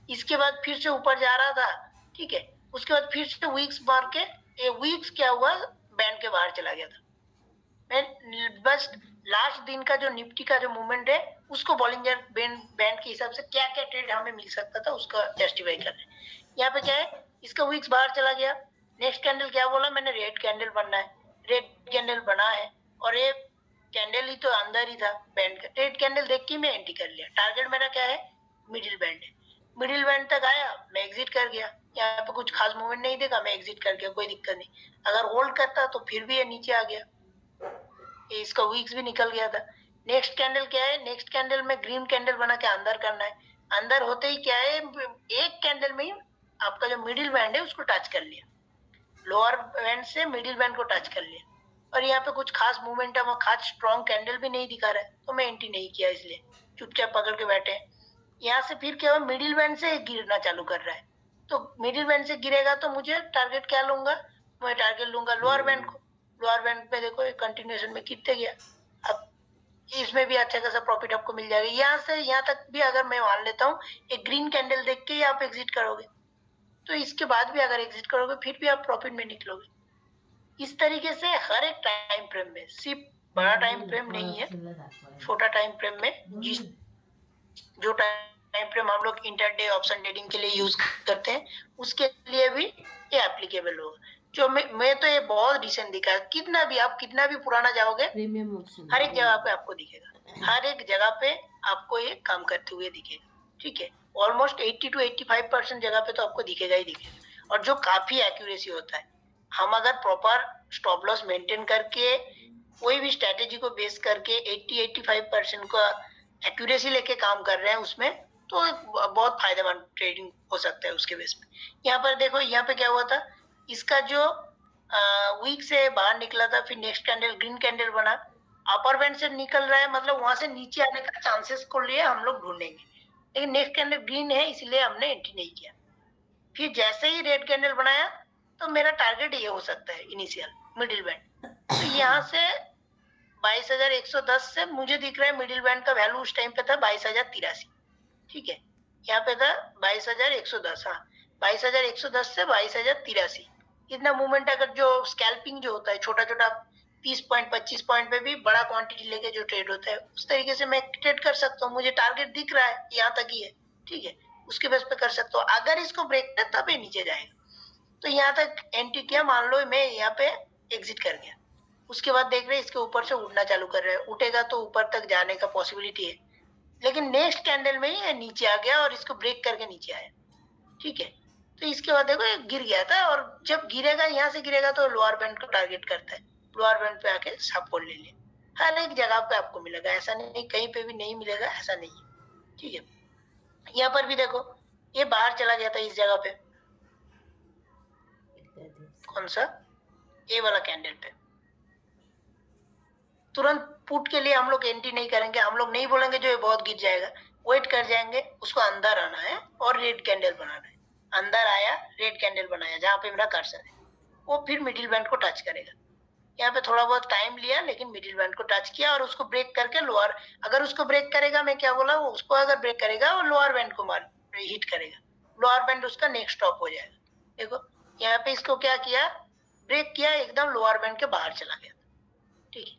इसके बाद फिर से ऊपर जा रहा था। ठीक है, उसके बाद फिर से वीक्स मार के, ये वीक्स क्या हुआ, बैंड के बाहर चला गया था। मैं बस लास्ट दिन का जो निफ्टी का जो मूवमेंट है उसको बॉलिंजर बैंड के हिसाब से क्या क्या ट्रेड हमें मिल सकता था उसका जस्टिफाई कर रहे हैं। यहाँ पे क्या है, इसका वीक्स बाहर चला गया, नेक्स्ट कैंडल क्या बोला मैंने, रेड कैंडल बनना है, रेड कैंडल बना है, और ये कैंडल ही तो अंदर ही था बैंड का, रेड कैंडल देख के मैं एंट्री कर लिया। टारगेट मेरा क्या है, मिडिल बैंड है, मिडिल बैंड तक आया, मैं एग्जिट कर गया। यहाँ पे कुछ खास मूवमेंट नहीं देखा, मैं एग्जिट कर गया, कोई दिक्कत नहीं। अगर होल्ड करता तो फिर भी ये नीचे आ गया, इसका वीक्स भी निकल गया था। नेक्स्ट कैंडल क्या है, नेक्स्ट कैंडल में ग्रीन कैंडल बना के अंदर करना है, अंदर होते ही क्या है, एक कैंडल में ही आपका जो मिडिल बैंड है उसको टच कर लिया, लोअर बैंड से मिडिल बैंड को टच कर लिया, और यहाँ पे कुछ खास मोमेंटम और खास स्ट्रॉन्ग कैंडल भी नहीं दिखा रहा है, तो मैं एंट्री नहीं किया, इसलिए चुपचाप पकड़ के बैठे हैं। यहाँ से फिर क्या हुआ, मिडिल बैंड से गिरना चालू कर रहा है, तो मिडिल बैंड से गिरेगा तो मुझे टारगेट क्या लूंगा, मैं टारगेट लूंगा लोअर बैंड को। लोअर बैंड पे देखो एक कंटिन्यूएशन में कितने गया, अब इसमें भी अच्छा खासा प्रॉफिट आपको मिल जाएगा। यहाँ से यहाँ तक भी अगर मैं मान लेता हूँ एक ग्रीन कैंडल देख के ही आप एग्जिट करोगे, तो इसके बाद भी अगर एग्जिट करोगे फिर भी आप प्रॉफिट में निकलोगे। इस तरीके से हर एक टाइम फ्रेम में, सिर्फ बड़ा टाइम फ्रेम नहीं है, छोटा टाइम फ्रेम में जिस जो टाइम फ्रेम हम लोग इंटरडे ऑप्शन ट्रेडिंग के लिए यूज करते हैं उसके लिए भी ये एप्लीकेबल होगा। जो मैं तो ये बहुत डिसेंट दिखा है, कितना भी आप कितना भी पुराना जाओगे हर एक जगह पे आपको दिखेगा, हर एक जगह पे आपको ये काम करते हुए दिखेगा। ठीक है, ऑलमोस्ट 80 to 85% जगह पे तो आपको दिखेगा ही दिखेगा, और जो काफी एक्यूरेसी होता है। हम अगर प्रॉपर स्टॉप लॉस मेंटेन करके कोई भी स्ट्रेटेजी को बेस करके 80-85% का एक्यूरेसी लेके काम कर रहे हैं उसमें, तो बहुत फायदेमंद ट्रेडिंग हो सकता है उसके बेस पे। यहाँ पर देखो, यहाँ पे क्या हुआ था, इसका जो वीक से बाहर निकला था, फिर नेक्स्ट कैंडल ग्रीन कैंडल बना, अपर बैंड से निकल रहा है, मतलब वहां से नीचे आने का चांसेस को लिए हम लोग ढूंढेंगे, लेकिन नेक्स्ट कैंडल ग्रीन है इसलिए हमने एंट्री नहीं किया। फिर जैसे ही रेड कैंडल बनाया तो मेरा टारगेट ये हो सकता है इनिशियल मिडिल बैंड, तो यहाँ से 22,110 से मुझे दिख रहा है मिडिल बैंड का वैल्यू उस टाइम पे था 22,083। ठीक है, यहाँ पे था 22,110, हाँ 22,110 से 22,083। इतना मूवमेंट अगर जो स्कैल्पिंग जो होता है छोटा छोटा 30 पॉइंट 25 पॉइंट पे भी बड़ा क्वांटिटी लेके जो ट्रेड होता है उस तरीके से मैं ट्रेड कर सकता हूँ, मुझे टारगेट दिख रहा है यहाँ तक ही है। ठीक है, उसके बेस पे कर सकता हूँ, अगर इसको ब्रेक कर तब ये नीचे जाएगा। तो यहाँ तक एंट्री किया, मान लो मैं यहाँ पे एग्जिट कर गया, उसके बाद देख रहे हैं इसके ऊपर से उड़ना चालू कर रहा है, उठेगा तो ऊपर तक जाने का पॉसिबिलिटी है, लेकिन नेक्स्ट कैंडल में ही नीचे आ गया और इसको ब्रेक करके नीचे आया। ठीक है, तो इसके बाद देखो ये गिर गया था, और जब गिरेगा यहाँ से गिरेगा तो लोअर बैंड को टारगेट करता है, लोअर बैंड पे आके सपोर्ट ले ले, हर एक जगह पे आपको मिलेगा, ऐसा नहीं कहीं पे भी नहीं मिलेगा, ऐसा नहीं है। ठीक है, यहाँ पर भी देखो ये बाहर चला गया था इस जगह पे, कौन सा, ये वाला कैंडल पे, तुरंत पुट के लिए हम लोग एंट्री नहीं करेंगे, हम लोग नहीं बोलेंगे जो ये बहुत गिर जाएगा, वेट कर जाएंगे, उसको अंदर आना है और रेड कैंडल बनाना है। अंदर आया, रेड कैंडल बनाया जहां पे मेरा कर्सर है, वो फिर मिडिल बैंड को टच करेगा। यहाँ पे थोड़ा बहुत टाइम लिया लेकिन मिडिल बैंड को टच किया और उसको ब्रेक करके लोअर, अगर उसको ब्रेक करेगा, मैं क्या बोला, वो उसको अगर ब्रेक करेगा वो लोअर बैंड को मार हिट करेगा, लोअर बैंड उसका नेक्स्ट स्टॉप हो जाएगा। देखो यहाँ पे इसको क्या किया, ब्रेक किया, एकदम लोअर बैंड के बाहर चला गया। ठीक है,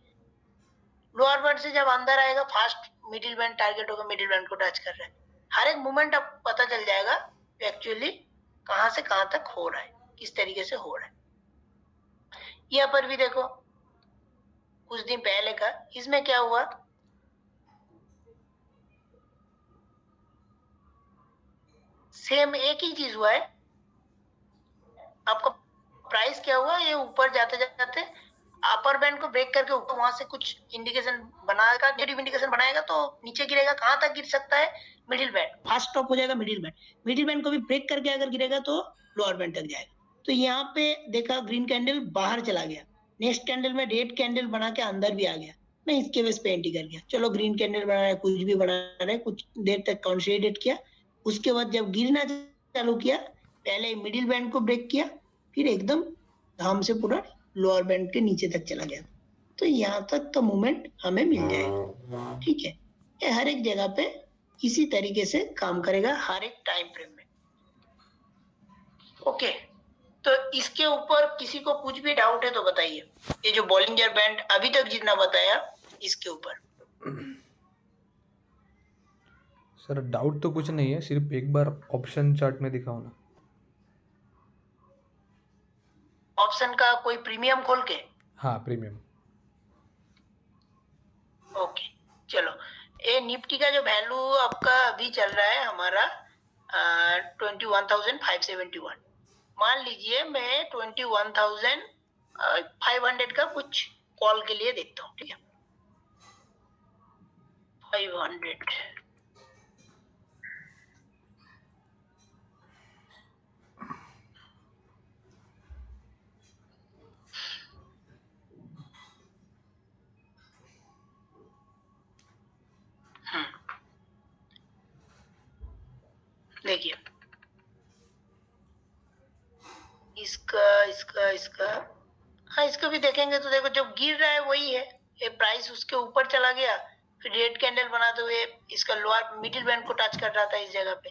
लोअर बैंड से जब अंदर आएगा फास्ट मिडिल बैंड टारगेट होगा, मिडिल बैंड को टच कर रहा है। हर एक मूवमेंट अब पता चल जाएगा एक्चुअली कहां से कहां तक हो रहा है, किस तरीके से हो रहा है। यहाँ पर भी देखो कुछ दिन पहले का, इसमें क्या हुआ, सेम एक ही चीज हुआ है। आपका प्राइस क्या हुआ, ये ऊपर जाते जाते अपर बैंड को ब्रेक करके ऊपर वहां से कुछ इंडिकेशन बनाएगा, नेगेटिव इंडिकेशन बनाएगा तो नीचे गिरेगा। कहां तक गिर सकता है, मिडिल बैंड, फास्ट स्टॉप हो जाएगा मिडिल बैंड। मिडिल बैंड को भी ब्रेक करके अगर गिरेगा तो लोअर बैंड तक जाएगा। तो यहाँ पे देखा ग्रीन कैंडल बाहर चला गया, नेक्स्ट कैंडल में रेड कैंडल बना के अंदर भी आ गया, मैं इसके बेस पे एंट्री कर गया। चलो ग्रीन कैंडल बना रहा है, कुछ भी बना रहा है, कुछ देर तक कंसोलिडेट किया, उसके बाद जब गिरना चालू किया, पहले मिडिल बैंड को ब्रेक किया, फिर एकदम धाम से पूरा लोअर बैंड के नीचे तक चला गया। तो यहाँ तक का मूवमेंट हमें मिल जाएगा। ठीक है, ये हर एक जगह पे इसी तरीके से काम करेगा, हर एक टाइम फ्रेम में। ओके, तो इसके ऊपर किसी को कुछ भी डाउट है तो बताइए। ये जो बॉलिंजर बैंड अभी तक जितना बताया इसके ऊपर। सर डाउट तो कुछ नहीं है, सिर्फ एक बार ऑप्शन चार्ट में दिखाओ ना। ऑप्शन का कोई प्रीमियम खोल के? हाँ प्रीमियम। ओके चलो, ये निफ्टी का जो वैल्यू आपका अभी चल रहा है हमारा 21,571। मान लीजिए मैं 21,500 का कुछ कॉल के लिए देखता हूँ। ठीक है, 500 देखिए, इसका हाँ, इसको भी देखेंगे तो देखो जो गिर रहा है वही है। ये प्राइस उसके ऊपर चला गया, फिर रेड कैंडल बनाते हुए इसका लोअर मिडिल बैंड को टच कर रहा था इस जगह पे,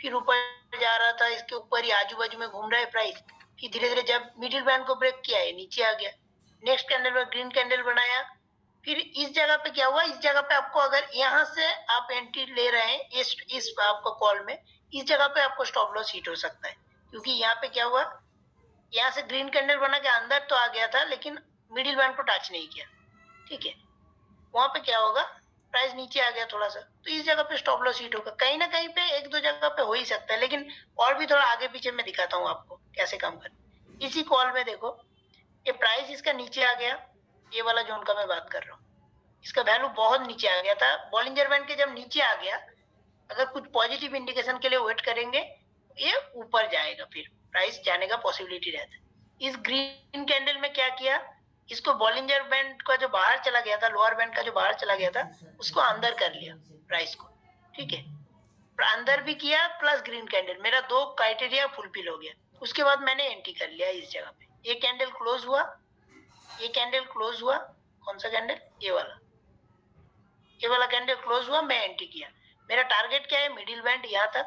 फिर ऊपर जा रहा था, इसके ऊपर ही आजू बाजू में घूम रहा है प्राइस, फिर धीरे धीरे जब मिडिल बैंड को ब्रेक किया है नीचे आ गया, नेक्स्ट कैंडल में ग्रीन कैंडल बनाया, फिर इस जगह पे क्या हुआ, इस जगह पे आपको अगर यहाँ से आप एंट्री ले रहे हैं इस आपको कॉल में, इस जगह पे आपको स्टॉप लॉस हिट हो सकता है। क्योंकि यहाँ पे क्या हुआ, यहाँ से ग्रीन कैंडल बना के अंदर तो आ गया था लेकिन मिडिल बैंड को टच नहीं किया। ठीक है, वहां पे क्या होगा, प्राइस नीचे आ गया थोड़ा सा, तो इस जगह पे स्टॉप लॉस हिट होगा। कहीं ना कहीं पे एक दो जगह पे हो ही सकता है, लेकिन और भी थोड़ा आगे पीछे मैं दिखाता हूँ आपको कैसे काम कर। इसी कॉल में देखो, ये प्राइस इसका नीचे आ गया, ये वाला जोन का मैं बात कर रहा हूँ, इसका वैल्यू बहुत नीचे आ गया था। बॉलिंजर बैंड के जब नीचे आ गया, अगर कुछ पॉजिटिव इंडिकेशन के लिए वेट करेंगे, ये ऊपर जाएगा, फिर प्राइस जाने का पॉसिबिलिटी रहता है। इस ग्रीन कैंडल में क्या किया, इसको बॉलिंजर बैंड का जो बाहर चला गया था, लोअर बैंड का जो बाहर चला गया था, उसको अंदर कर लिया प्राइस को। ठीक है, अंदर भी किया प्लस ग्रीन कैंडल, मेरा दो क्राइटेरिया फुलफिल हो गया। उसके बाद मैंने एंट्री कर लिया इस जगह पे। ये कैंडल क्लोज हुआ, ये कैंडल क्लोज हुआ, कौन सा कैंडल, ये वाला कैंडल क्लोज हुआ, मैं एंट्री किया। मेरा टारगेट क्या है, मिडिल बैंड यहाँ तक।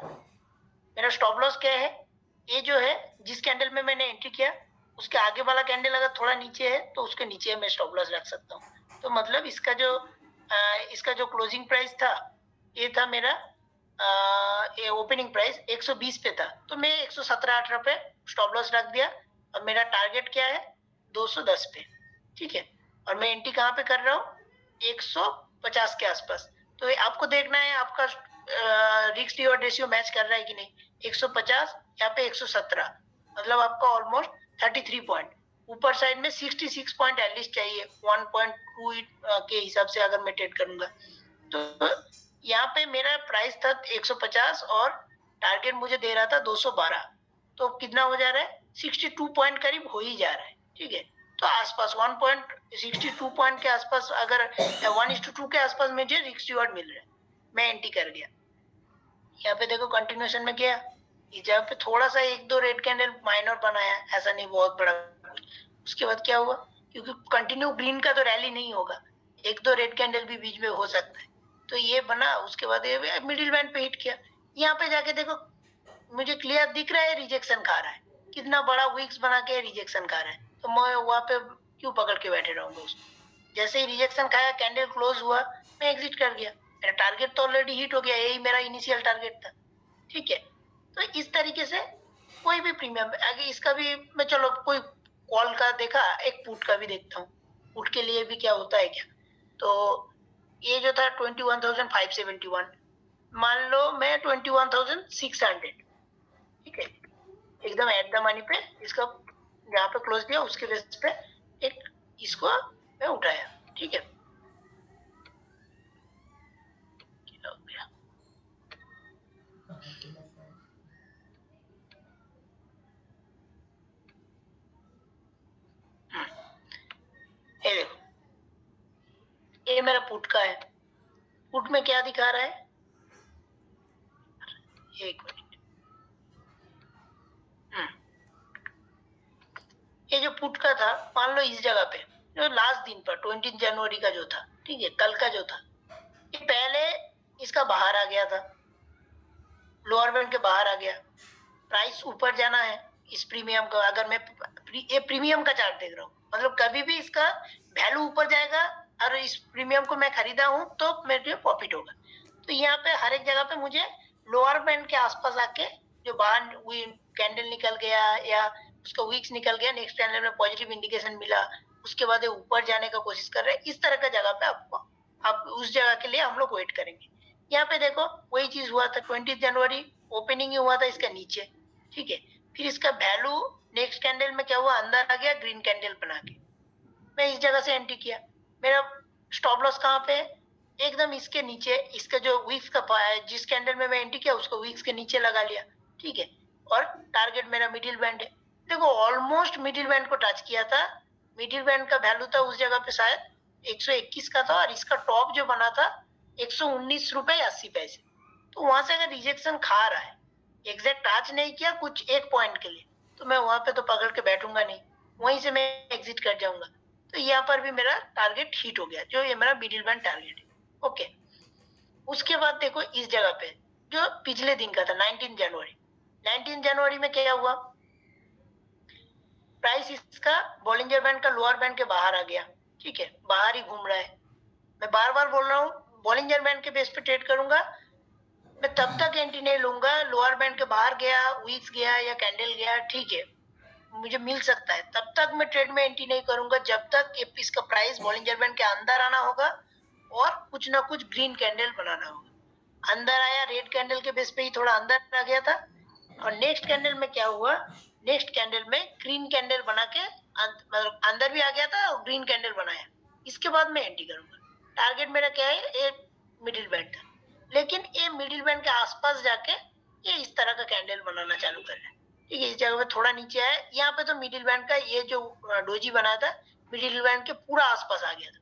मेरा स्टॉप लॉस क्या है, ये जो है जिस कैंडल में मैंने एंट्री किया उसके आगे वाला कैंडल अगर थोड़ा नीचे है तो उसके नीचे मैं स्टॉप लॉस रख सकता हूँ। तो मतलब इसका जो क्लोजिंग प्राइस था, ये था मेरा ये ओपनिंग प्राइस 120 पे था, तो मैं 117.18 पे स्टॉप लॉस रख दिया। और मेरा टारगेट क्या है, 210 पे। ठीक है, और मैं एंट्री कहाँ पे कर रहा हूँ, 150 के आसपास। तो आपको देखना है आपका रिस्क रिवॉर्ड रेशियो मैच कर रहा है कि नहीं। 150, यहाँ पे 117, मतलब आपका ऑलमोस्ट 33 पॉइंट ऊपर साइड में 66 पॉइंट एटलीस्ट चाहिए 1.2 के हिसाब से अगर मैं ट्रेड करूंगा। तो यहाँ पे मेरा प्राइस था 150 और टारगेट मुझे दे रहा था 212, तो कितना हो जा रहा है, 62 पॉइंट करीब हो ही जा रहा है। ठीक है, तो आसपास 1.62 पॉइंट के आसपास, अगर 1:2 के आसपास मुझे रिस्क रिवॉर्ड मिल रहा है, मैं एंट्री कर गया। यहाँ पे देखो कंटिन्यूएशन में गया, इस जगह पे थोड़ा सा एक दो रेड कैंडल माइनर बनाया, ऐसा नहीं बहुत बड़ा। उसके बाद क्या हुआ, क्योंकि कंटिन्यू ग्रीन का तो रैली नहीं होगा, एक दो रेड कैंडल भी बीच में हो सकता है। तो ये बना, उसके बाद ये मिडिल बैंड पे हिट किया। यहाँ पे जाके देखो मुझे क्लियर दिख रहा है रिजेक्शन खा रहा है, कितना बड़ा विक्स बना के रिजेक्शन खा रहा है, तो मैं वहां पे क्यों पकड़ के बैठे रहूंगा उसको। जैसे ही रिजेक्शन खाया, कैंडल क्लोज हुआ, मैं एग्जिट कर गया। मेरा टारगेट तो ऑलरेडी हिट हो गया, यही मेरा इनिशियल टारगेट था। ठीक है, तो इस तरीके से कोई भी प्रीमियम आगे इसका भी मैं, चलो कोई कॉल का देखा, एक पुट का भी देखता हूँ, पुट के लिए भी क्या होता है क्या। तो ये जो था 21,571, मान लो मैं 21,600, ठीक है, एकदम एट द मनी पे इसका जहाँ पे क्लोज दिया उसके बेस पे एक इसको मैं उठाया। ठीक है, क्या हो गया, ये देखो, ये मेरा पुट का है। पुट में क्या दिखा रहा है, एक मिनट, ये जो पुट का था, मान लो इस जगह पे जो लास्ट दिन पर 20 जनवरी का जो था, ठीक है, कल का जो था, ये पहले इसका बाहर आ गया था, लोअर बैंड के बाहर आ गया। प्राइस ऊपर जाना है इस प्रीमियम का, अगर मैं ये प्रीमियम का चार्ट देख रहा हूँ, मतलब कभी भी इसका वैल्यू ऊपर जाएगा और इस प्रीमियम को मैं खरीदा हूँ तो मेरे प्रॉफिट होगा। तो यहाँ पे हर एक जगह पे मुझे लोअर बैंड के आसपास आके जो बाहर कैंडल निकल गया या उसका वीक्स निकल गया, नेक्स्ट कैंडल में पॉजिटिव इंडिकेशन मिला, उसके बाद ऊपर जाने का कोशिश कर रहे हैं, इस तरह का जगह पे आपको, आप उस जगह के लिए हम लोग वेट करेंगे। यहाँ पे देखो वही चीज हुआ था, 20 जनवरी ओपनिंग ही हुआ था इसका नीचे, ठीक है, फिर इसका वैल्यू नेक्स्ट कैंडल में क्या हुआ, अंदर आ गया ग्रीन कैंडल बना के, मैं इस जगह से एंट्री किया। मेरा स्टॉप लॉस कहाँ पे है, एकदम इसके नीचे, इसका जो वीक्स का जिस कैंडल में मैं एंट्री किया उसको वीक्स के नीचे लगा लिया। ठीक है, और टारगेट मेरा मिडिल बैंड है। देखो ऑलमोस्ट मिडिल बैंड को टच किया था, मिडिल बैंड का वैल्यू था उस जगह पे शायद 121 का था, और इसका टॉप जो बना था 119 रुपए 80 पैसे। तो वहां से अगर रिजेक्शन खा रहा है, एग्जैक्ट टच नहीं किया कुछ एक पॉइंट के लिए, तो मैं वहां पे तो पकड़ के बैठूंगा नहीं, वहीं से मैं एग्जिट कर जाऊंगा। तो यहाँ पर भी मेरा टारगेट हिट हो गया, जो ये मेरा मिडिल बैंड टारगेट है। ओके, उसके बाद देखो इस जगह पे जो पिछले दिन का था 19 जनवरी, 19 जनवरी में क्या हुआ, प्राइस इसका बॉलिंजर बैंड का लोअर बैंड के बाहर आ गया। ठीक है, बाहर ही घूम रहा है। मैं बार बार बोल रहा हूँ बॉलिंजर बैंड के बेस पे ट्रेड करूंगा, मैं तब तक एंट्री नहीं लूंगा, लोअर बैंड के बाहर गया, वीक्स गया या कैंडल गया, ठीक है, मुझे मिल सकता है, तब तक मैं ट्रेड में एंट्री नहीं करूंगा जब तक इसका प्राइस बॉलिंजर बैंड के अंदर आना होगा और कुछ ना कुछ ग्रीन कैंडल बनाना होगा। अंदर आया, रेड कैंडल के बेस पे ही थोड़ा अंदर आ गया था, और नेक्स्ट कैंडल में क्या हुआ, नेक्स्ट कैंडल में ग्रीन कैंडल बना के मतलब अंदर भी आ गया था और ग्रीन कैंडल बनाया। इसके बाद मैं एंट्री करूंगा। टारगेट मेरा क्या है, ये मिडिल बैंड था, लेकिन ये मिडिल बैंड के आसपास जाके ये इस तरह का कैंडल बनाना चालू कर रहा है। ठीक है, इस जगह पे थोड़ा नीचे आया, यहाँ पे तो मिडिल बैंड का ये जो डोजी बनाया था मिडिल बैंड के पूरा आसपास आ गया था।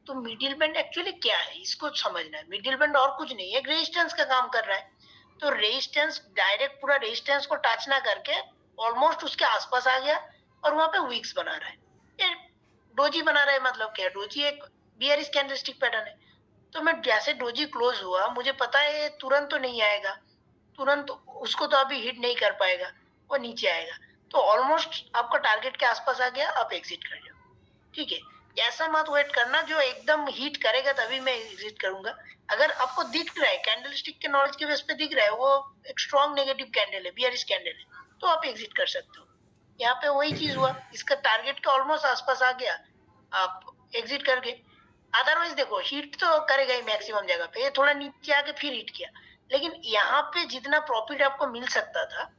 तो मिडिल बैंड एक्चुअली क्या है, इसको समझना है। मिडिल बैंड और कुछ नहीं है, एक रेजिस्टेंस का काम कर रहा है। तो रेजिस्टेंस डायरेक्ट पूरा रेजिस्टेंस को टच ना करके ऑलमोस्ट उसके आसपास आ गया और वहां पे वीक्स बना रहा है, ये डोजी बना रहा है। मतलब क्या, डोजी एक बियरिश कैंडलस्टिक पैटर्न है। तो मैं जैसे डोजी क्लोज हुआ, मुझे पता है तुरंत तो नहीं आएगा, तुरंत उसको तो अभी हिट नहीं कर पाएगा, वो नीचे आएगा। तो ऑलमोस्ट आपका टारगेट के आसपास आ गया, आप एग्जिट कर जाओ। ठीक है, ऐसा मत वेट करना जो एकदम हिट करेगा तभी मैं एग्जिट करूंगा। अगर आपको दिख रहा है कैंडल स्टिक के नॉलेज के बेस पे दिख रहा है वो एक स्ट्रॉन्ग नेगेटिव कैंडल है, बियरिश कैंडल है, तो आप एग्जिट कर सकते हो। यहाँ पे वही चीज हुआ, इसका टारगेट के ऑलमोस्ट आसपास आ गया, आप एग्जिट कर गए। अदरवाइज देखो हिट तो करेगा ही मैक्सिमम जगह पे, ये थोड़ा नीचे आके फिर हिट किया, लेकिन यहाँ पे जितना प्रॉफिट आपको मिल सकता था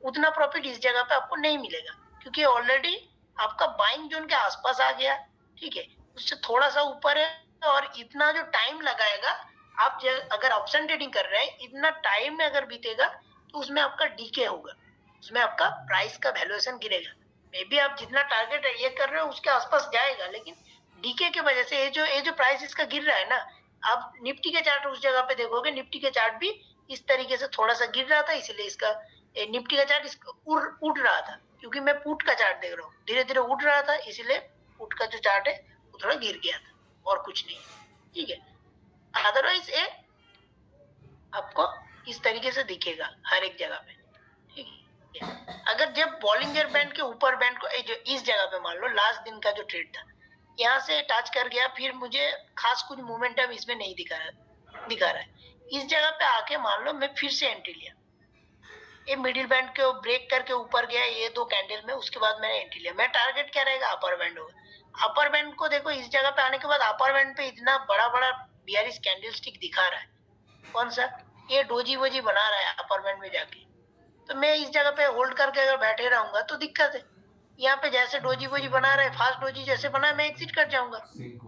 उतना प्रॉफिट इस जगह पे आपको नहीं मिलेगा, क्योंकि ऑलरेडी आपका बाइंग जोन के आसपास आ गया। ठीक है, उससे थोड़ा सा ऊपर है, और इतना जो टाइम लगाएगा, आप अगर ऑप्शन ट्रेडिंग कर रहे हैं, इतना टाइम में अगर बीतेगा तो उसमें आपका डीके होगा, उसमें आपका प्राइस का वैल्यूएशन गिरेगा। मे बी आप जितना टारगेट ये कर रहे हो उसके आसपास जाएगा, लेकिन डीके की वजह से ये जो प्राइस इसका गिर रहा है ना, आप निफ्टी के चार्ट उस जगह पे देखोगे, निफ्टी के चार्ट भी इस तरीके से थोड़ा सा गिर रहा था, इसलिए इसका निफ्टी का चार्ट उड़ रहा था, क्योंकि मैं पुट का चार्ट देख रहा हूँ, धीरे धीरे उड़ रहा था, इसलिए पुट का जो चार्ट है वो थोड़ा गिर गया था, और कुछ नहीं, ठीक है। अदरवाइज ये आपको इस तरीके से दिखेगा हर एक जगह पे, ठीक है। अगर जब बॉलिंजर बैंड के ऊपर बैंड को जो इस जगह पे मान लो लास्ट दिन का जो ट्रेड था, यहाँ से टच कर गया, फिर मुझे खास कुछ मोमेंटम इसमें नहीं दिखा रहा है, इस जगह पे आके मान लो मैं फिर से एंट्री लिया, ये मिडिल बैंड को ब्रेक करके ऊपर गया ये 2 कैंडल में, उसके बाद मैंने एंट्री लिया। मैं टारगेट क्या रहेगा, अपर बैंड होगा। अपर बैंड को देखो इस जगह पे आने के बाद अपर बैंड पे इतना बड़ा बड़ा बियरिश कैंडल स्टिक दिखा रहा है, कौन सा, ये डोजी वोजी बना रहा है अपर बैंड में जाके, तो मैं इस जगह पे होल्ड करके अगर बैठे रहूंगा तो दिक्कत है। यहाँ पे जैसे डोजी वोजी बना रहे, फास्ट डोजी जैसे बना, मैं एग्जिट कर जाऊंगा,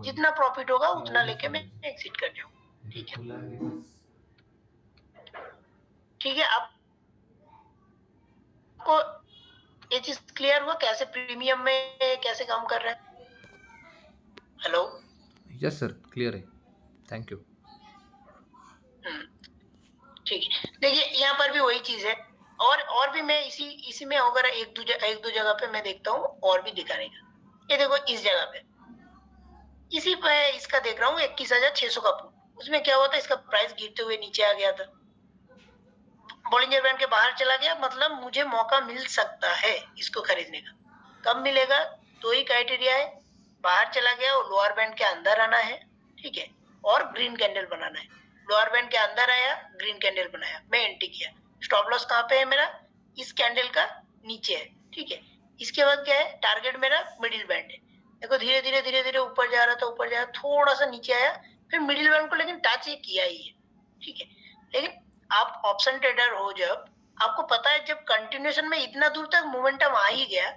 जितना प्रॉफिट होगा उतना लेके मैं एग्जिट कर जाऊंगा, ठीक है। ठीक है, आपको ये चीज क्लियर हुआ कैसे प्रीमियम में कैसे काम कर रहा है? हेलो, यस सर, क्लियर है, थैंक यू। ठीक है। देखिए यहाँ पर भी वही चीज है, और भी मैं इसी में अगर एक दो जगह पे मैं देखता हूँ और भी दिखाने का। ये देखो इस जगह पे इसी पे इसका देख रहा हूँ 21,600 का पुट, उसमें क्या हुआ था, इसका प्राइस गिरते हुए नीचे आ गया था, बॉलिंजर बैंड के बाहर चला गया, मतलब मुझे मौका मिल सकता है इसको खरीदने का। कब मिलेगा, दो ही क्राइटेरिया है, बाहर चला गया और लोअर बैंड के अंदर आना है, ठीक है, और ग्रीन कैंडल बनाना है। लोअर बैंड के अंदर आया, ग्रीन कैंडल बनाया, मैं एंट्री किया। स्टॉप लॉस कहाँ पे है मेरा, इस कैंडल का नीचे है, ठीक है। इसके बाद क्या है, टारगेट मेरा मिडिल बैंड है। देखो धीरे धीरे ऊपर जा रहा था, ऊपर जा रहा, थोड़ा सा नीचे आया, फिर मिडिल बैंड को लेकिन टच ये किया ही है, ठीक है। लेकिन आप ऑप्शन ट्रेडर हो, जब आपको पता है जब कंटिन्यूएशन में इतना दूर तक मोमेंटम आ ही गया,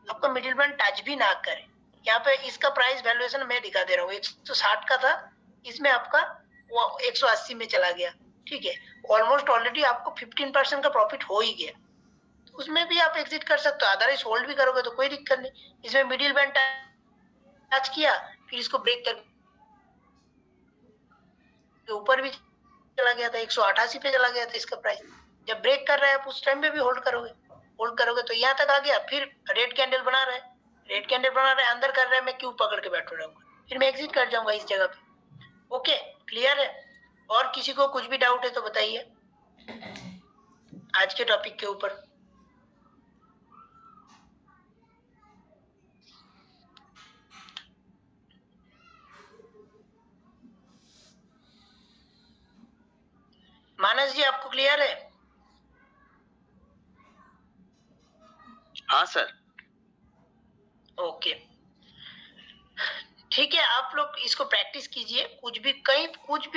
आपका मिडिल बैंड टच भी ना करे। यहाँ पे इसका प्राइस वैल्यूएशन मैं दिखा दे रहा हूँ, 160 का था, इसमें आपका 180 में चला गया, ठीक है। ऑलमोस्ट ऑलरेडी आपको 15% का प्रॉफिट हो ही गया, तो उसमें भी आप एग्जिट कर सकते हो, अदरवाइज होल्ड भी करोगे तो कोई दिक्कत नहीं। इसमें मिडिल बैंड टच किया, फिर इसको ब्रेक कर ऊपर भी चला गया था, 188 पे चला गया था इसका प्राइस। जब ब्रेक कर रहा है आप उस टाइम पे भी होल्ड करोगे तो यहाँ तक आ गया, फिर रेड कैंडल बना रहा है, अंदर कर रहा है, मैं क्यों पकड़ के बैठा रहूंगा, फिर मैं एग्जिट कर जाऊंगा इस जगह पे। ओके, क्लियर है? और किसी को कुछ भी डाउट है तो बताइए आज के टॉपिक के ऊपर। मानस जी आपको क्लियर है? हाँ सर। ओके, ठीक है, आप लोग इसको प्रैक्टिस कीजिए, कुछ भी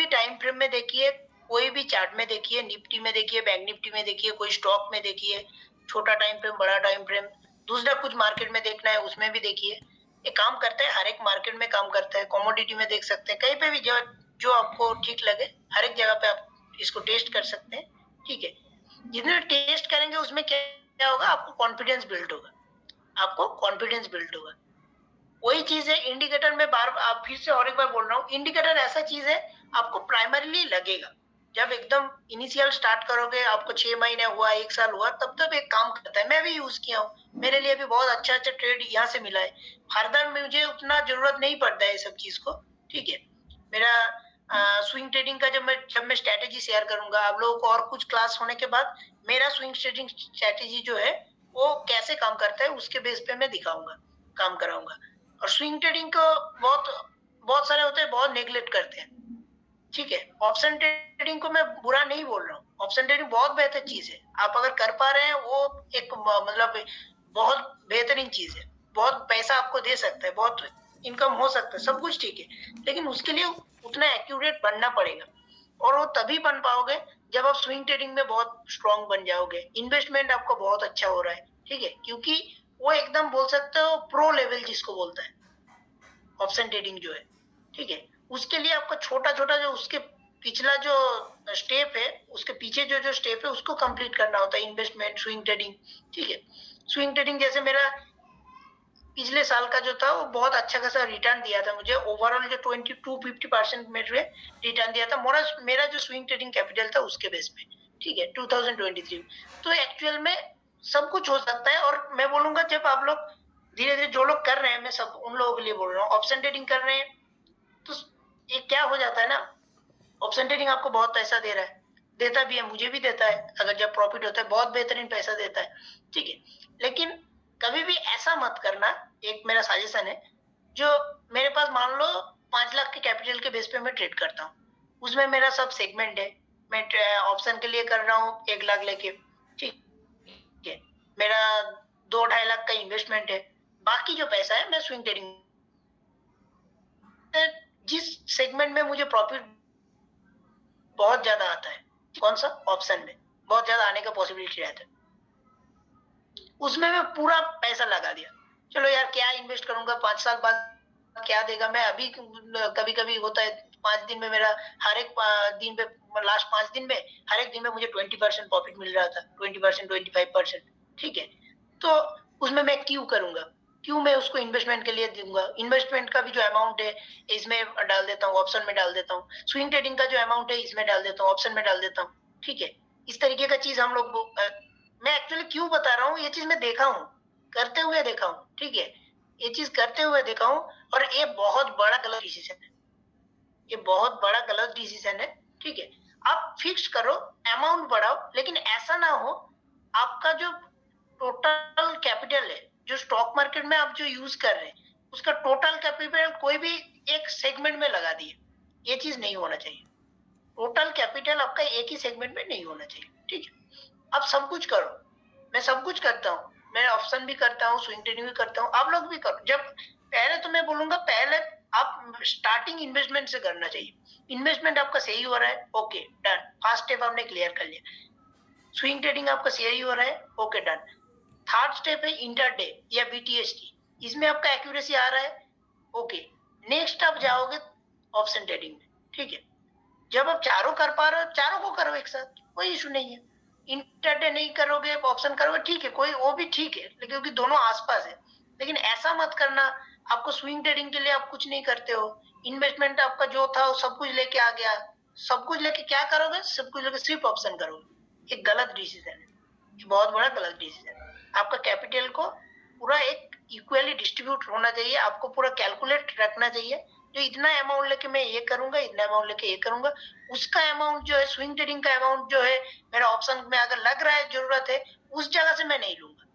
टाइम फ्रेम में देखिए, कोई भी चार्ट में देखिए, निफ्टी में देखिए, बैंक निफ्टी में देखिए, कोई स्टॉक में देखिए, छोटा टाइम फ्रेम, बड़ा टाइम फ्रेम, दूसरा कुछ मार्केट में देखना है उसमें भी देखिए। ये काम करता है, हर एक मार्केट में काम करता है, कमोडिटी में देख सकते हैं, कहीं पे भी जो आपको ठीक लगे हर एक जगह पे आप इसको टेस्ट कर सकते हैं, ठीक है। जितने टेस्ट करेंगे उसमें क्या होगा, आपको कॉन्फिडेंस बिल्ड होगा। वही चीज है इंडिकेटर में, आप फिर से और एक बार बोल रहा हूँ, इंडिकेटर ऐसा चीज है आपको प्राइमरीली लगेगा जब एकदम इनिशियल स्टार्ट करोगे, आपको 6 महीने हुआ, 1 साल हुआ, तब एक काम करता है। मैं भी यूज किया हूँ, मेरे लिए भी बहुत अच्छा ट्रेड यहाँ से मिला है। फर्दर मुझे उतना जरूरत नहीं पड़ता है सब चीज को, ठीक है। मेरा स्विंग ट्रेडिंग का जब मैं स्ट्रेटेजी शेयर करूंगा आप लोगों को, और कुछ क्लास होने के बाद मेरा स्विंग ट्रेडिंग स्ट्रेटेजी जो है वो कैसे काम करता है उसके बेस पे मैं दिखाऊंगा, काम कराऊंगा। और स्विंग ट्रेडिंग को बहुत सारे होते हैं, बहुत नेग्लेक्ट करते हैं, ठीक है। ऑप्शन ट्रेडिंग को मैं बुरा नहीं बोल रहा हूँ, ऑप्शन ट्रेडिंग बहुत बेहतर चीज है, आप अगर कर पा रहे हैं वो एक मतलब बहुत बेहतरीन चीज है, बहुत पैसा आपको दे सकता है, बहुत इनकम हो सकता है, सब कुछ ठीक है, लेकिन उसके लिए उतना एक्यूरेट बनना पड़ेगा, और वो तभी बन पाओगे जब आप स्विंग ट्रेडिंग में बहुत स्ट्रांग बन जाओगे, इन्वेस्टमेंट आपको बहुत अच्छा हो रहा है, ठीक है, क्योंकि वो एकदम बोल सकते हो प्रो लेवल जिसको बोलता है ऑप्शन ट्रेडिंग जो है, ठीक है। उसके लिए आपको छोटा जो उसके पिछला जो स्टेप है, उसके पीछे जो स्टेप है उसको कंप्लीट करना होता है, इन्वेस्टमेंट, स्विंग ट्रेडिंग, ठीक है। स्विंग ट्रेडिंग जैसे मेरा पिछले साल का जो था वो बहुत अच्छा खासा रिटर्न दिया था मुझे, ओवरऑल जो 22-50% में रिटर्न दिया था मेरा जो स्विंग ट्रेडिंग कैपिटल था उसके बेस पे, ठीक है, 2023 में। तो एक्चुअल में सब कुछ हो सकता है, और मैं बोलूंगा जब आप लोग धीरे धीरे जो लोग कर रहे हैं, मैं सब उन लोगों के लिए बोल रहा हूँ, ऑप्शन ट्रेडिंग कर रहे हैं तो ये क्या हो जाता है ना, ऑप्शन ट्रेडिंग आपको बहुत पैसा दे रहा है, देता भी है, मुझे भी देता है, अगर जब प्रॉफिट होता है बहुत बेहतरीन पैसा देता है, ठीक है। लेकिन कभी भी ऐसा मत करना, एक मेरा सजेशन है, जो मेरे पास मान लो 5 लाख के कैपिटल के बेस पे मैं ट्रेड करता हूँ, उसमें मेरा सब सेगमेंट है, मैं ऑप्शन के लिए कर रहा हूँ 1 लाख लेके, ठीक है, मेरा 2-2.5 लाख का इन्वेस्टमेंट है, बाकी जो पैसा है मैं स्विंग ट्रेडिंग, जिस सेगमेंट में मुझे प्रॉफिट बहुत ज्यादा आता है, कौन सा, ऑप्शन में बहुत ज्यादा आने का पॉसिबिलिटी रहता है, उसमें मैं पूरा पैसा लगा दिया। चलो यार क्या इन्वेस्ट करूंगा, 5 साल बाद क्या देगा, मैं अभी कभी कभी होता है 5 दिन में मेरा हर एक दिन पे, लास्ट 5 दिन में हर एक दिन में मुझे 20% प्रॉफिट मिल रहा था, 20% 25%, ठीक है। तो उसमें मैं क्यों करूंगा, क्यों मैं उसको इन्वेस्टमेंट के लिए दूंगा, इन्वेस्टमेंट का भी जो अमाउंट है इसमें डाल देता हूँ, ऑप्शन में डाल देता हूँ, स्विंग ट्रेडिंग का जो अमाउंट है इसमें डाल देता हूँ, ऑप्शन में डाल देता हूँ, ठीक है। इस तरीके का चीज हम लोग, मैं एक्चुअली क्यों बता रहा हूँ, ये चीज मैं देखा हूँ, करते हुए देखा हूँ, ठीक है, ये चीज करते हुए देखा हूँ, और ये बहुत बड़ा गलत डिसीजन है, ये बहुत बड़ा गलत डिसीजन है, ठीक है। आप फिक्स करो, अमाउंट बढ़ाओ, लेकिन ऐसा ना हो आपका जो टोटल कैपिटल है, जो स्टॉक मार्केट में आप जो यूज कर रहे हैं, उसका टोटल कैपिटल कोई भी एक सेगमेंट में लगा दिए, ये चीज नहीं होना चाहिए। टोटल कैपिटल आपका एक ही सेगमेंट में नहीं होना चाहिए, ठीक है। आप सब कुछ करो, मैं सब कुछ करता हूँ, मैं ऑप्शन भी करता हूँ, स्विंग ट्रेडिंग भी करता हूँ, आप लोग भी करो। जब पहले तो मैं बोलूंगा, पहले आप स्टार्टिंग इन्वेस्टमेंट से करना चाहिए, इन्वेस्टमेंट आपका सही हो रहा है, ओके डन, फर्स्ट स्टेप आपने क्लियर कर लिया, स्विंग ट्रेडिंग आपका सही हो रहा है, ओके डन। थर्ड स्टेप है इंटरडे या बीटीएसटी, इसमें आपका एक्यूरेसी आ रहा है, ओके। नेक्स्ट आप जाओगे ऑप्शन ट्रेडिंग में, ठीक है। जब आप चारों कर पा रहे हो, चारों को करो एक साथ, कोई इशू नहीं है। इंटरडे नहीं करोगे, ऑप्शन करोगे, ठीक है, कोई वो भी ठीक है, लेकिन क्योंकि दोनों आसपास है। लेकिन ऐसा मत करना, आपको स्विंग ट्रेडिंग के लिए आप कुछ नहीं करते हो, इन्वेस्टमेंट आपका जो था वो सब कुछ लेके आ गया, सब कुछ लेके क्या करोगे, सब कुछ लेके सिर्फ ऑप्शन करोगे, एक गलत डिसीजन है, बहुत बड़ा गलत डिसीजन है। आपका कैपिटल को पूरा एक इक्वली डिस्ट्रीब्यूट होना चाहिए, आपको पूरा कैलकुलेट रखना चाहिए, जो इतना अमाउंट लेके मैं ये करूंगा, इतना अमाउंट लेके ये करूंगा, उसका अमाउंट जो है, स्विंग ट्रेडिंग का अमाउंट जो है, मेरा ऑप्शन में अगर लग रहा है जरूरत है, उस जगह से मैं नहीं लूंगा।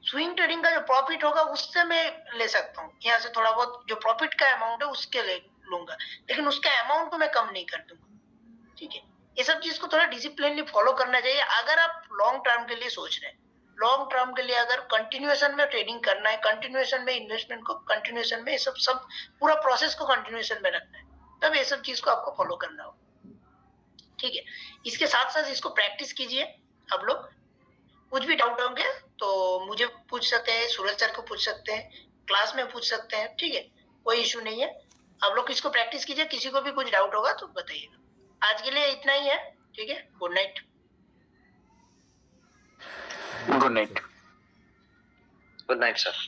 स्विंग ट्रेडिंग का जो प्रॉफिट होगा उससे मैं ले सकता हूँ, यहाँ से थोड़ा बहुत जो प्रॉफिट का अमाउंट है उसके ले लूंगा, लेकिन उसका अमाउंट को मैं कम नहीं कर दूंगा, ठीक है। ये सब चीज को थोड़ा डिसिप्लिनली फॉलो करना चाहिए, अगर आप लॉन्ग टर्म के लिए सोच रहे हैं, लॉन्ग टर्म के लिए अगर कंटिन्यूएशन में ट्रेडिंग करना है, कंटिन्यूएशन में इन्वेस्टमेंट को, कंटिन्यूएशन में ये सब सब पूरा प्रोसेस को कंटिन्यूएशन में रखना है, तब ये सब चीज को आपको फॉलो करना होगा, ठीक है। इसके साथ साथ इसको प्रैक्टिस कीजिए आप लोग। कुछ भी डाउट होंगे तो मुझे पूछ सकते हैं, सूरज सर को पूछ सकते हैं, क्लास में पूछ सकते हैं, ठीक है, कोई इशू नहीं है। आप लोग इसको प्रैक्टिस कीजिए, किसी को भी कुछ डाउट होगा तो बताइएगा। आज के लिए इतना ही है, ठीक है, good night. Good night. Good night sir.